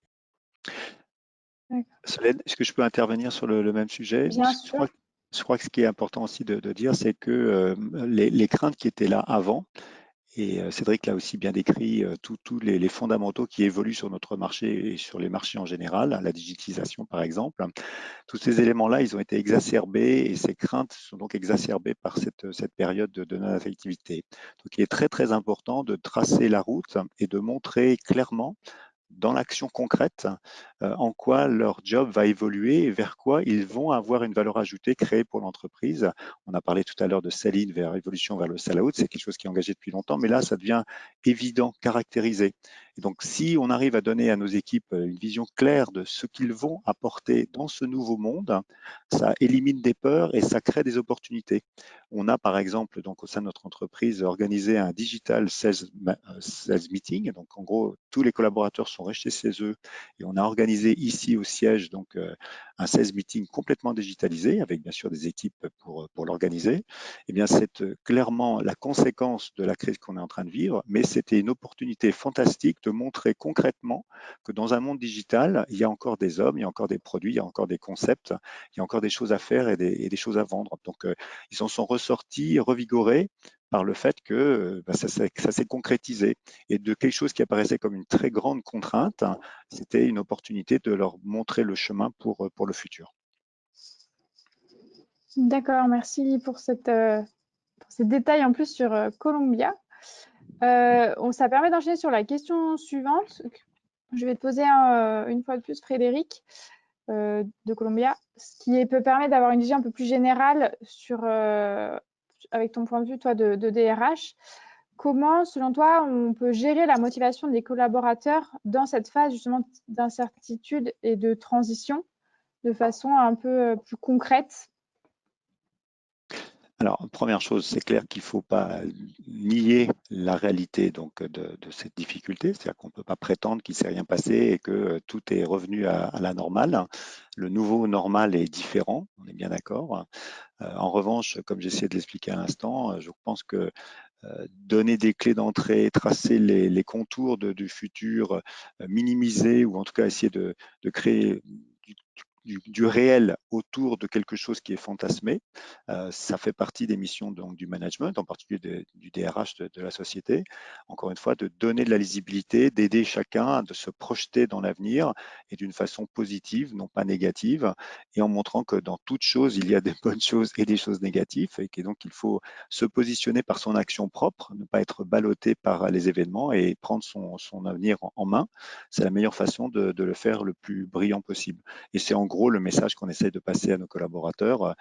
Solène, est-ce que je peux intervenir sur le même sujet? Bien sûr. Je crois que ce qui est important aussi de dire, c'est que les craintes qui étaient là avant, et Cédric l'a aussi bien décrit, tous les fondamentaux qui évoluent sur notre marché et sur les marchés en général, la digitalisation par exemple, tous ces éléments-là, ils ont été exacerbés et ces craintes sont donc exacerbées par cette période de non-affectivité. Donc il est très très important de tracer la route et de montrer clairement dans l'action concrète en quoi leur job va évoluer et vers quoi ils vont avoir une valeur ajoutée créée pour l'entreprise. On a parlé tout à l'heure de sell-in vers évolution vers le sell-out, c'est quelque chose qui est engagé depuis longtemps, mais là, ça devient évident, caractérisé. Et donc, si on arrive à donner à nos équipes une vision claire de ce qu'ils vont apporter dans ce nouveau monde, ça élimine des peurs et ça crée des opportunités. On a par exemple, donc au sein de notre entreprise, organisé un digital sales meeting. Donc en gros, tous les collaborateurs sont restés chez eux et on a organisé ici au siège donc un sales meeting complètement digitalisé avec bien sûr des équipes pour l'organiser. Eh bien, c'est clairement la conséquence de la crise qu'on est en train de vivre, mais c'était une opportunité fantastique de montrer concrètement que dans un monde digital, il y a encore des hommes, il y a encore des produits, il y a encore des concepts, il y a encore des choses à faire et des choses à vendre. Donc, ils en sont ressortis revigorés par le fait que ça s'est concrétisé. Et de quelque chose qui apparaissait comme une très grande contrainte, c'était une opportunité de leur montrer le chemin pour le futur. D'accord, merci pour ces détails en plus sur Columbia. Ça permet d'enchaîner sur la question suivante. Je vais te poser une fois de plus, Frédéric, de Columbia, ce qui peut permettre d'avoir une vision un peu plus générale sur, avec ton point de vue, toi, de DRH. Comment, selon toi, on peut gérer la motivation des collaborateurs dans cette phase justement d'incertitude et de transition de façon un peu plus concrète? Alors, première chose, c'est clair qu'il ne faut pas nier la réalité donc, de cette difficulté, c'est-à-dire qu'on ne peut pas prétendre qu'il ne s'est rien passé et que tout est revenu à la normale. Le nouveau normal est différent, on est bien d'accord. En revanche, comme j'essayais de l'expliquer à l'instant, je pense que donner des clés d'entrée, tracer les contours du futur, minimiser ou en tout cas essayer de créer du réel autour de quelque chose qui est fantasmé. Ça fait partie des missions donc, du management, en particulier du DRH de la société. Encore une fois, de donner de la lisibilité, d'aider chacun de se projeter dans l'avenir et d'une façon positive, non pas négative, et en montrant que dans toute chose, il y a des bonnes choses et des choses négatives, et que donc il faut se positionner par son action propre, ne pas être ballotté par les événements et prendre son avenir en main. C'est la meilleure façon de le faire le plus brillant possible. Et c'est en gros gros le message qu'on essaie de passer à nos collaborateurs.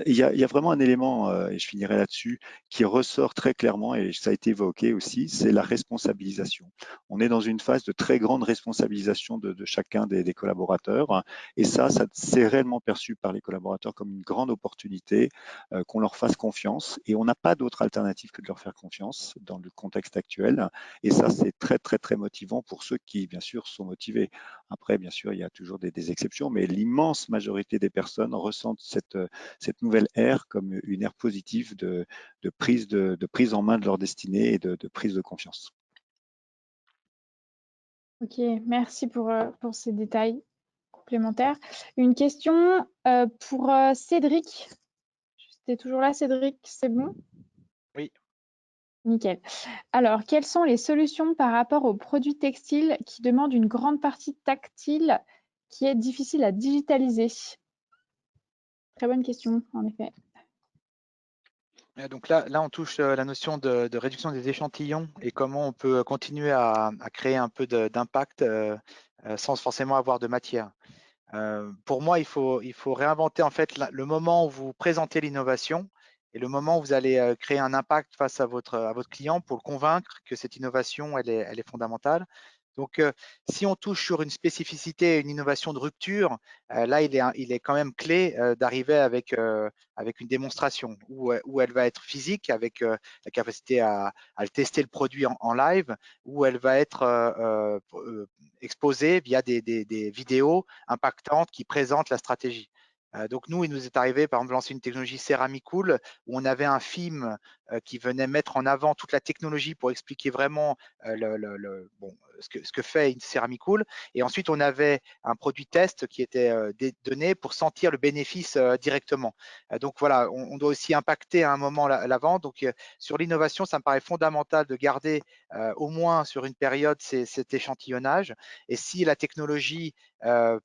Il y a vraiment un élément, et je finirai là-dessus, qui ressort très clairement, et ça a été évoqué aussi, c'est la responsabilisation. On est dans une phase de très grande responsabilisation de chacun des collaborateurs, et ça c'est réellement perçu par les collaborateurs comme une grande opportunité, qu'on leur fasse confiance, et on n'a pas d'autre alternative que de leur faire confiance dans le contexte actuel, et ça c'est très très très motivant pour ceux qui bien sûr sont motivés. Après bien sûr il y a toujours des exceptions, mais l'immense majorité des personnes ressentent cette nouvelle ère comme une ère positive de prise en main de leur destinée et de prise de confiance. Ok, merci pour ces détails complémentaires. Une question pour Cédric. Tu es toujours là, Cédric, c'est bon? Oui. Nickel. Alors, quelles sont les solutions par rapport aux produits textiles qui demandent une grande partie tactile qui est difficile à digitaliser? Très bonne question, en effet. Donc là, on touche la notion de réduction des échantillons et comment on peut continuer à créer un peu d'impact sans forcément avoir de matière. Pour moi, il faut réinventer en fait le moment où vous présentez l'innovation et le moment où vous allez créer un impact face à votre client pour le convaincre que cette innovation, elle est fondamentale. Donc, si on touche sur une spécificité, une innovation de rupture, là, il est quand même clé d'arriver avec une démonstration où elle va être physique avec la capacité à le tester le produit en live, où elle va être exposée via des vidéos impactantes qui présentent la stratégie. Donc nous, il nous est arrivé, par exemple, de lancer une technologie Ceramicool où on avait un film qui venait mettre en avant toute la technologie pour expliquer vraiment ce que fait une Ceramicool. Et ensuite, on avait un produit test qui était donné pour sentir le bénéfice directement. Donc voilà, on doit aussi impacter à un moment la vente. Donc sur l'innovation, ça me paraît fondamental de garder au moins sur une période cet échantillonnage. Et si la technologie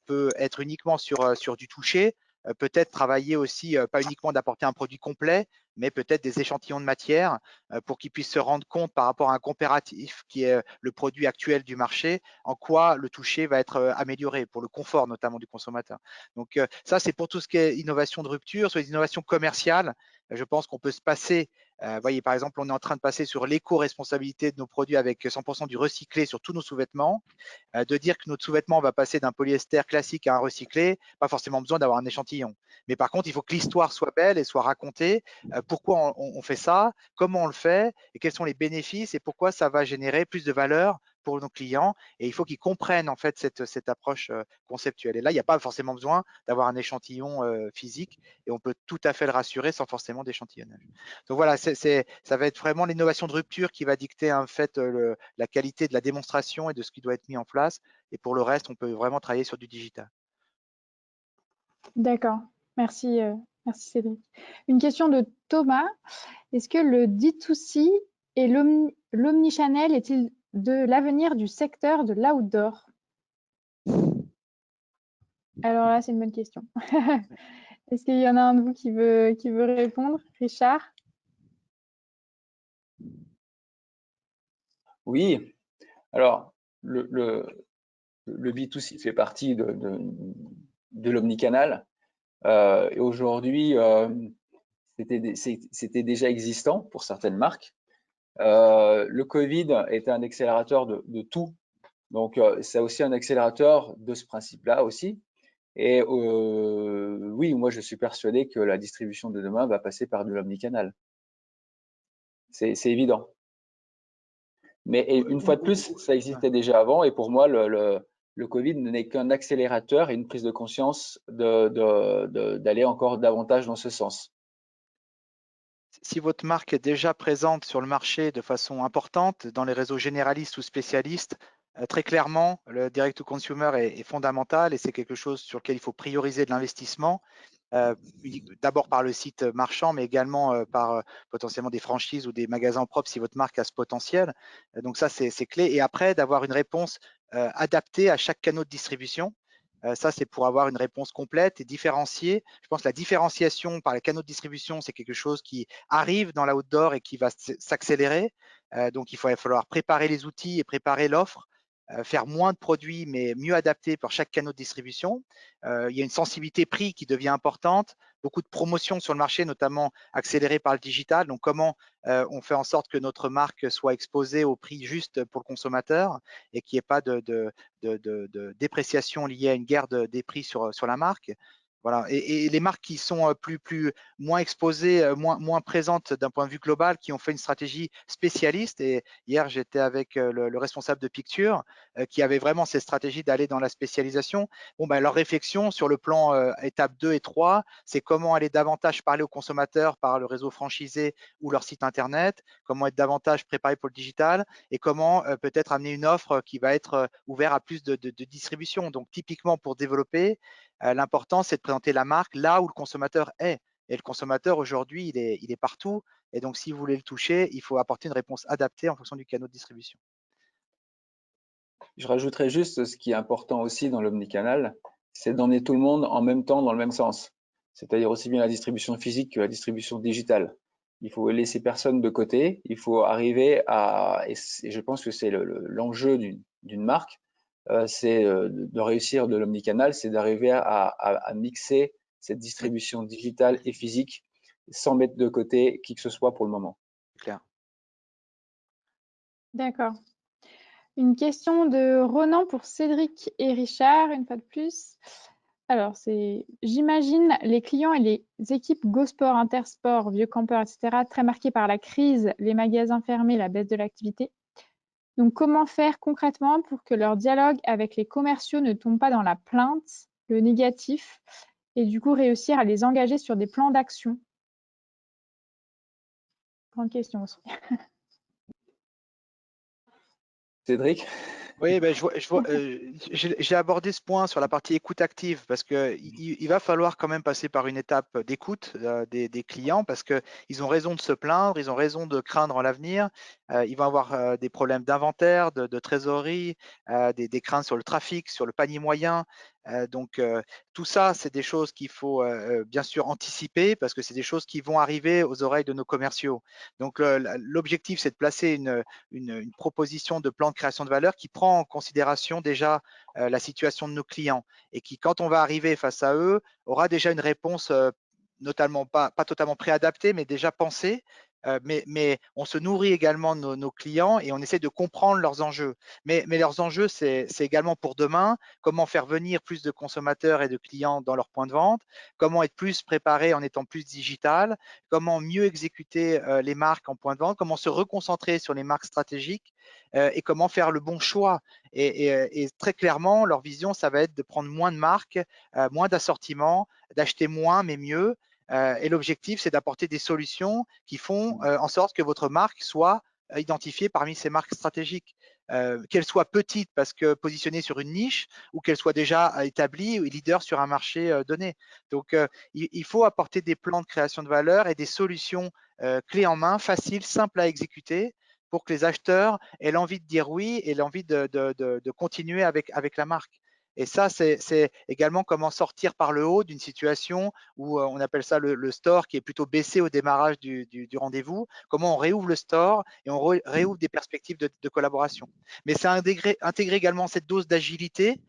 peut être uniquement sur du toucher, peut-être travailler aussi, pas uniquement d'apporter un produit complet, mais peut-être des échantillons de matière pour qu'ils puissent se rendre compte par rapport à un comparatif qui est le produit actuel du marché, en quoi le toucher va être amélioré pour le confort notamment du consommateur. Donc ça, c'est pour tout ce qui est innovation de rupture. Sur les innovations commerciales, je pense qu'on peut se passer. Vous voyez, par exemple, on est en train de passer sur l'éco-responsabilité de nos produits avec 100% du recyclé sur tous nos sous-vêtements. De dire que notre sous-vêtement va passer d'un polyester classique à un recyclé, pas forcément besoin d'avoir un échantillon. Mais par contre, il faut que l'histoire soit belle et soit racontée. Pourquoi on fait ça, comment on le fait, et quels sont les bénéfices et pourquoi ça va générer plus de valeur pour nos clients. Et il faut qu'ils comprennent en fait cette approche conceptuelle. Et là, il n'y a pas forcément besoin d'avoir un échantillon physique et on peut tout à fait le rassurer sans forcément d'échantillonnage. Donc voilà, ça va être vraiment l'innovation de rupture qui va dicter en fait la qualité de la démonstration et de ce qui doit être mis en place. Et pour le reste, on peut vraiment travailler sur du digital. D'accord. Merci, merci Cédric. Une question de Thomas. Est-ce que le D2C et l'omnichannel est-il de l'avenir du secteur de l'outdoor? Alors là, c'est une bonne question. Est-ce qu'il y en a un de vous qui veut répondre? Richard? Oui, alors le B2C fait partie de l'omnicanal. Et aujourd'hui, c'était déjà existant pour certaines marques. Le Covid est un accélérateur de tout. Donc, c'est aussi un accélérateur de ce principe-là aussi. Et oui, moi, je suis persuadé que la distribution de demain va passer par de l'omnicanal. C'est évident. Mais une fois de plus, ça existait déjà avant. Et pour moi, le Covid n'est qu'un accélérateur et une prise de conscience d'aller encore davantage dans ce sens. Si votre marque est déjà présente sur le marché de façon importante dans les réseaux généralistes ou spécialistes, très clairement, le direct to consumer est fondamental et c'est quelque chose sur lequel il faut prioriser de l'investissement, d'abord par le site marchand, mais également par potentiellement des franchises ou des magasins propres si votre marque a ce potentiel. Donc ça, c'est clé. Et après, d'avoir une réponse adaptée à chaque canal de distribution. Ça, c'est pour avoir une réponse complète et différenciée. Je pense que la différenciation par les canaux de distribution, c'est quelque chose qui arrive dans l'outdoor et qui va s'accélérer. Donc, il va falloir préparer les outils et préparer l'offre faire moins de produits, mais mieux adaptés pour chaque canal de distribution. Il y a une sensibilité prix qui devient importante, beaucoup de promotions sur le marché, notamment accélérées par le digital. Donc, comment on fait en sorte que notre marque soit exposée au prix juste pour le consommateur et qu'il n'y ait pas de dépréciation liée à une guerre des prix sur la marque. Voilà. Et les marques qui sont moins exposées, moins présentes d'un point de vue global, qui ont fait une stratégie spécialiste. Et hier, j'étais avec le responsable de Picture, qui avait vraiment cette stratégie d'aller dans la spécialisation. Bon, ben, leur réflexion sur le plan étape 2 et 3, c'est comment aller davantage parler aux consommateurs par le réseau franchisé ou leur site internet, comment être davantage préparé pour le digital et comment peut-être amener une offre qui va être ouverte à plus de distribution. Donc, typiquement, pour développer, l'important, c'est de présenter la marque là où le consommateur est. Et le consommateur, aujourd'hui, il est partout. Et donc, si vous voulez le toucher, il faut apporter une réponse adaptée en fonction du canal de distribution. Je rajouterais juste ce qui est important aussi dans l'omnicanal, c'est d'emmener tout le monde en même temps dans le même sens. C'est-à-dire aussi bien la distribution physique que la distribution digitale. Il faut laisser personne de côté. Il faut arriver à, et je pense que c'est l'enjeu d'une marque, c'est de réussir de l'omnicanal, c'est d'arriver à mixer cette distribution digitale et physique sans mettre de côté qui que ce soit pour le moment. Clair. D'accord. Une question de Ronan pour Cédric et Richard, une fois de plus. Alors, j'imagine les clients et les équipes GoSport, Intersport, Vieux Campeurs, etc., très marqués par la crise, les magasins fermés, la baisse de l'activité. Donc, comment faire concrètement pour que leur dialogue avec les commerciaux ne tombe pas dans la plainte, le négatif, et du coup réussir à les engager sur des plans d'action? Grande question aussi. Cédric? Oui, ben, j'ai abordé ce point sur la partie écoute active parce qu'il va falloir quand même passer par une étape d'écoute des clients parce qu'ils ont raison de se plaindre, ils ont raison de craindre l'avenir. Ils vont avoir des problèmes d'inventaire, de trésorerie, des craintes sur le trafic, sur le panier moyen. Donc, tout ça, c'est des choses qu'il faut bien sûr anticiper parce que c'est des choses qui vont arriver aux oreilles de nos commerciaux. Donc, l'objectif, c'est de placer une proposition de plan de création de valeur qui prend en considération déjà la situation de nos clients et qui, quand on va arriver face à eux, aura déjà une réponse notamment pas totalement préadaptée, mais déjà pensée. Mais on se nourrit également de nos clients et on essaie de comprendre leurs enjeux. Mais leurs enjeux, c'est également pour demain, comment faire venir plus de consommateurs et de clients dans leur point de vente, comment être plus préparé en étant plus digital, comment mieux exécuter les marques en point de vente, comment se reconcentrer sur les marques stratégiques et comment faire le bon choix. Et très clairement, leur vision, ça va être de prendre moins de marques, moins d'assortiments, d'acheter moins mais mieux. Et l'objectif, c'est d'apporter des solutions qui font en sorte que votre marque soit identifiée parmi ces marques stratégiques. Qu'elle soit petite parce que positionnée sur une niche ou qu'elle soit déjà établie ou leader sur un marché donné. Donc, il faut apporter des plans de création de valeur et des solutions clés en main, faciles, simples à exécuter pour que les acheteurs aient l'envie de dire oui et l'envie de continuer avec la marque. Et ça, c'est également comment sortir par le haut d'une situation où on appelle ça le store qui est plutôt baissé au démarrage du rendez-vous. Comment on réouvre le store et on réouvre des perspectives de collaboration. Mais c'est intégrer également cette dose d'agilité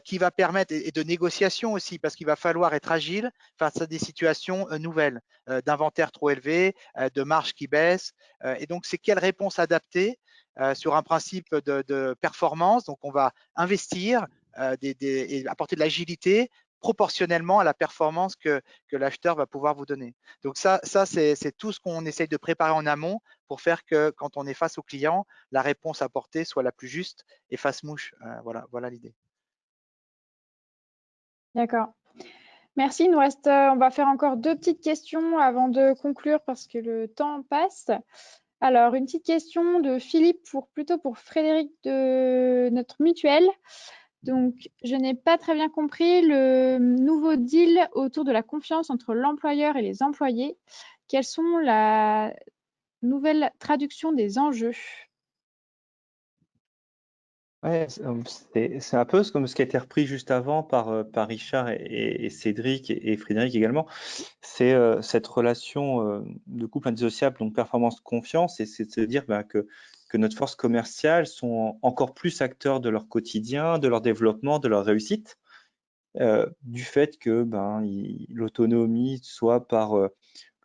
qui va permettre, et de négociation aussi, parce qu'il va falloir être agile face à des situations nouvelles, d'inventaire trop élevé, de marge qui baisse. Et donc, c'est quelle réponse adapter sur un principe de performance. Donc, on va investir et apporter de l'agilité proportionnellement à la performance que l'acheteur va pouvoir vous donner. Donc ça c'est tout ce qu'on essaye de préparer en amont pour faire que quand on est face au client, la réponse apportée soit la plus juste et fasse mouche. Voilà l'idée. D'accord. Merci. Il nous reste, on va faire encore 2 petites questions avant de conclure parce que le temps passe. Alors, une petite question de Philippe plutôt pour Frédéric de notre mutuelle. Donc, je n'ai pas très bien compris le nouveau deal autour de la confiance entre l'employeur et les employés. Quelles sont la nouvelle traduction des enjeux? Ouais, c'est un peu comme ce qui a été repris juste avant par Richard et Cédric et Frédéric également. C'est cette relation de couple indissociable, donc performance-confiance, et c'est de se dire que que notre force commerciale sont encore plus acteurs de leur quotidien, de leur développement, de leur réussite, du fait que l'autonomie, soit par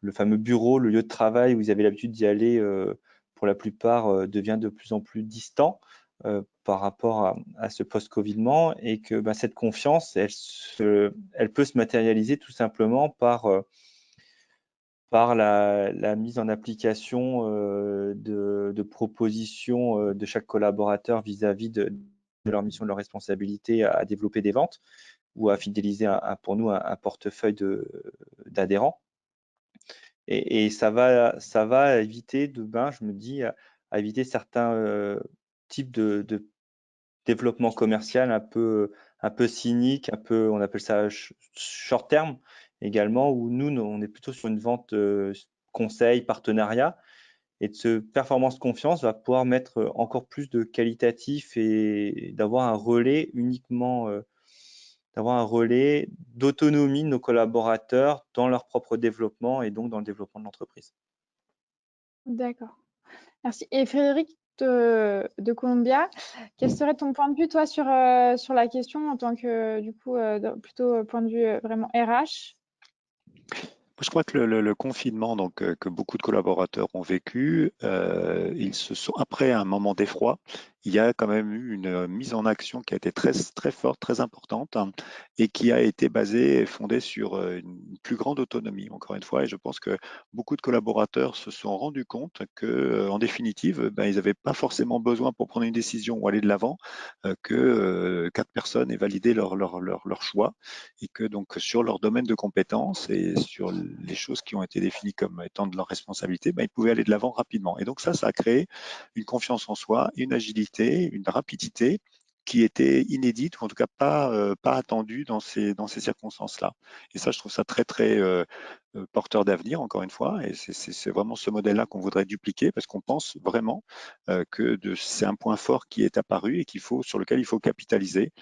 le fameux bureau, le lieu de travail où ils avaient l'habitude d'y aller, pour la plupart, devient de plus en plus distant par rapport à ce post-Covidement, et que cette confiance, elle peut se matérialiser tout simplement par la mise en application de propositions de chaque collaborateur vis-à-vis de leur mission, de leur responsabilité à développer des ventes ou à fidéliser pour nous un portefeuille d'adhérents. Et ça va éviter je me dis, à éviter certains types de développement commercial un peu cynique, on appelle ça short terme également, où nous, on est plutôt sur une vente conseil, partenariat, et de ce performance confiance va pouvoir mettre encore plus de qualitatif et d'avoir un relais d'avoir un relais d'autonomie de nos collaborateurs dans leur propre développement et donc dans le développement de l'entreprise. D'accord. Merci. Et Frédéric de Columbia, quel serait ton point de vue, toi, sur la question en tant que, du coup, plutôt point de vue vraiment RH? Je crois que le confinement que beaucoup de collaborateurs ont vécu, ils se sont, après un moment d'effroi, il y a quand même eu une mise en action qui a été très, très forte, très importante, et qui a été basée et fondée sur une plus grande autonomie, encore une fois. Et je pense que beaucoup de collaborateurs se sont rendus compte que, en définitive, ils n'avaient pas forcément besoin pour prendre une décision ou aller de l'avant que 4 personnes aient validé leur choix, et que donc sur leur domaine de compétences et sur les choses qui ont été définies comme étant de leur responsabilité, ils pouvaient aller de l'avant rapidement. Et donc ça a créé une confiance en soi, une agilité, une rapidité qui était inédite, ou en tout cas pas attendue dans ces circonstances-là. Et ça, je trouve ça très, très porteur d'avenir, encore une fois, et c'est vraiment ce modèle-là qu'on voudrait dupliquer, parce qu'on pense vraiment que c'est un point fort qui est apparu et sur lequel il faut capitaliser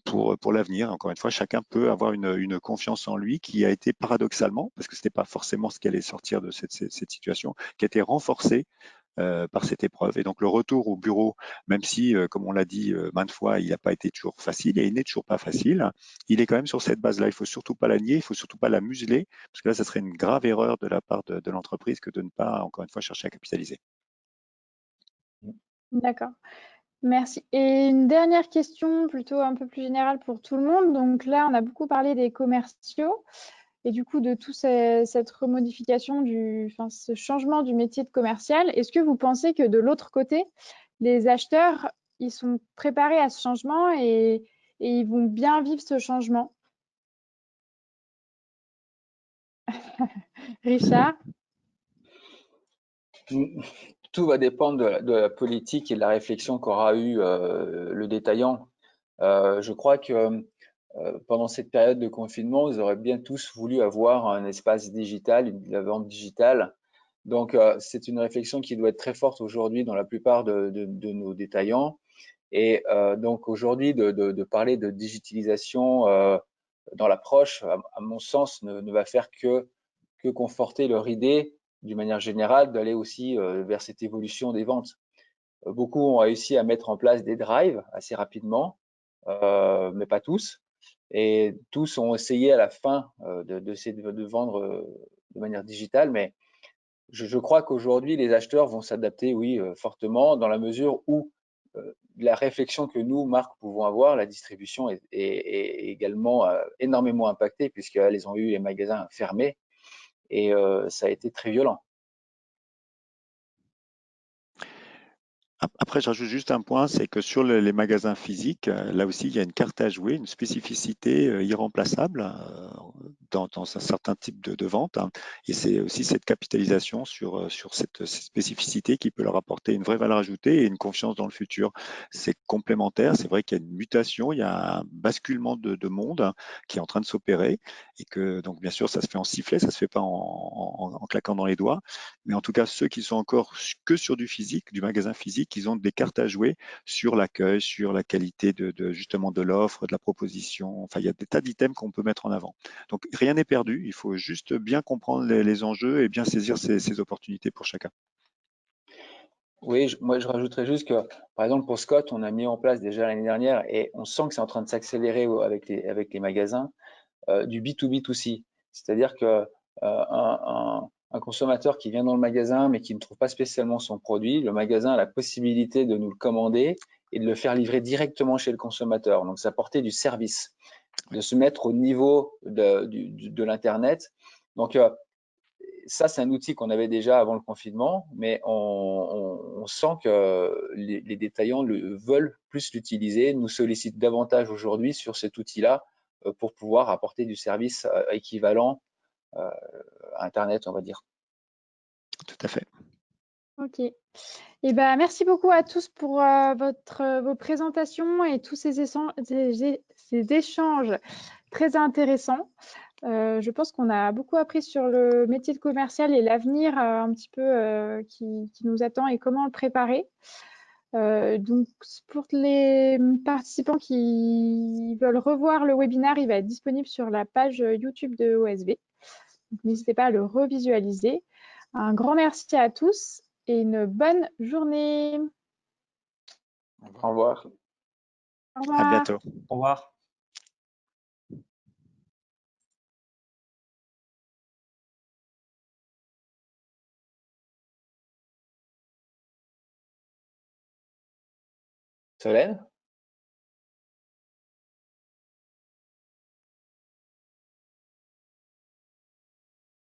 pour l'avenir. Encore une fois, chacun peut avoir une confiance en lui qui a été paradoxalement, parce que ce n'était pas forcément ce qui allait sortir de cette situation, qui a été renforcée par cette épreuve. Et donc le retour au bureau, même si, comme on l'a dit maintes fois, il n'a pas été toujours facile et il n'est toujours pas facile, il est quand même sur cette base-là. Il ne faut surtout pas la nier, il ne faut surtout pas la museler, parce que là, ça serait une grave erreur de la part de l'entreprise que de ne pas, encore une fois, chercher à capitaliser. D'accord. Merci. Et une dernière question, plutôt un peu plus générale pour tout le monde. Donc là, on a beaucoup parlé des commerciaux et du coup de toute cette remodification, ce changement du métier de commercial. Est-ce que vous pensez que de l'autre côté, les acheteurs, ils sont préparés à ce changement et ils vont bien vivre ce changement? Richard? Tout va dépendre de la politique et de la réflexion qu'aura eu le détaillant. Je crois que pendant cette période de confinement, vous aurez bien tous voulu avoir un espace digital, la vente digitale. Donc, c'est une réflexion qui doit être très forte aujourd'hui dans la plupart de nos détaillants. Et donc, aujourd'hui, de parler de digitalisation dans l'approche, à mon sens, ne va faire que conforter leur idée, d'une manière générale, d'aller aussi vers cette évolution des ventes. Beaucoup ont réussi à mettre en place des drives assez rapidement, mais pas tous. Et tous ont essayé à la fin de vendre de manière digitale, mais je crois qu'aujourd'hui, les acheteurs vont s'adapter, oui, fortement, dans la mesure où la réflexion que nous, marques, pouvons avoir, la distribution est également énormément impactée, puisqu'elles ont eu les magasins fermés, et ça a été très violent. Après, je rajoute juste un point, c'est que sur les magasins physiques, là aussi, il y a une carte à jouer, une spécificité irremplaçable dans un certain type de vente. Et c'est aussi cette capitalisation sur cette spécificité qui peut leur apporter une vraie valeur ajoutée et une confiance dans le futur. C'est complémentaire. C'est vrai qu'il y a une mutation, il y a un basculement de monde qui est en train de s'opérer, et que donc bien sûr, ça se fait en sifflet, ça se fait pas en claquant dans les doigts. Mais en tout cas, ceux qui sont encore que sur du physique, du magasin physique, ils ont des cartes à jouer sur l'accueil, sur la qualité justement de l'offre, de la proposition. Enfin, il y a des tas d'items qu'on peut mettre en avant. Donc, rien n'est perdu. Il faut juste bien comprendre les enjeux et bien saisir ces opportunités pour chacun. Oui, moi je rajouterais juste que, par exemple, pour Scott, on a mis en place déjà l'année dernière et on sent que c'est en train de s'accélérer avec les magasins, du B2B2C. C'est-à-dire que un consommateur qui vient dans le magasin mais qui ne trouve pas spécialement son produit, le magasin a la possibilité de nous le commander et de le faire livrer directement chez le consommateur. Donc, ça apporter du service, de se mettre au niveau de l'Internet. Donc, ça, c'est un outil qu'on avait déjà avant le confinement, mais on sent que les détaillants veulent plus l'utiliser, nous sollicitent davantage aujourd'hui sur cet outil-là pour pouvoir apporter du service équivalent à Internet, on va dire. Tout à fait. Ok. Et ben, merci beaucoup à tous pour vos présentations et tous ces échanges très intéressants. Je pense qu'on a beaucoup appris sur le métier de commercial et l'avenir un petit peu qui nous attend et comment le préparer. Donc, pour les participants qui veulent revoir le webinaire, il va être disponible sur la page YouTube de OSV. N'hésitez pas à le revisualiser. Un grand merci à tous et une bonne journée. Au revoir. Au revoir. À bientôt. Au revoir. Solène?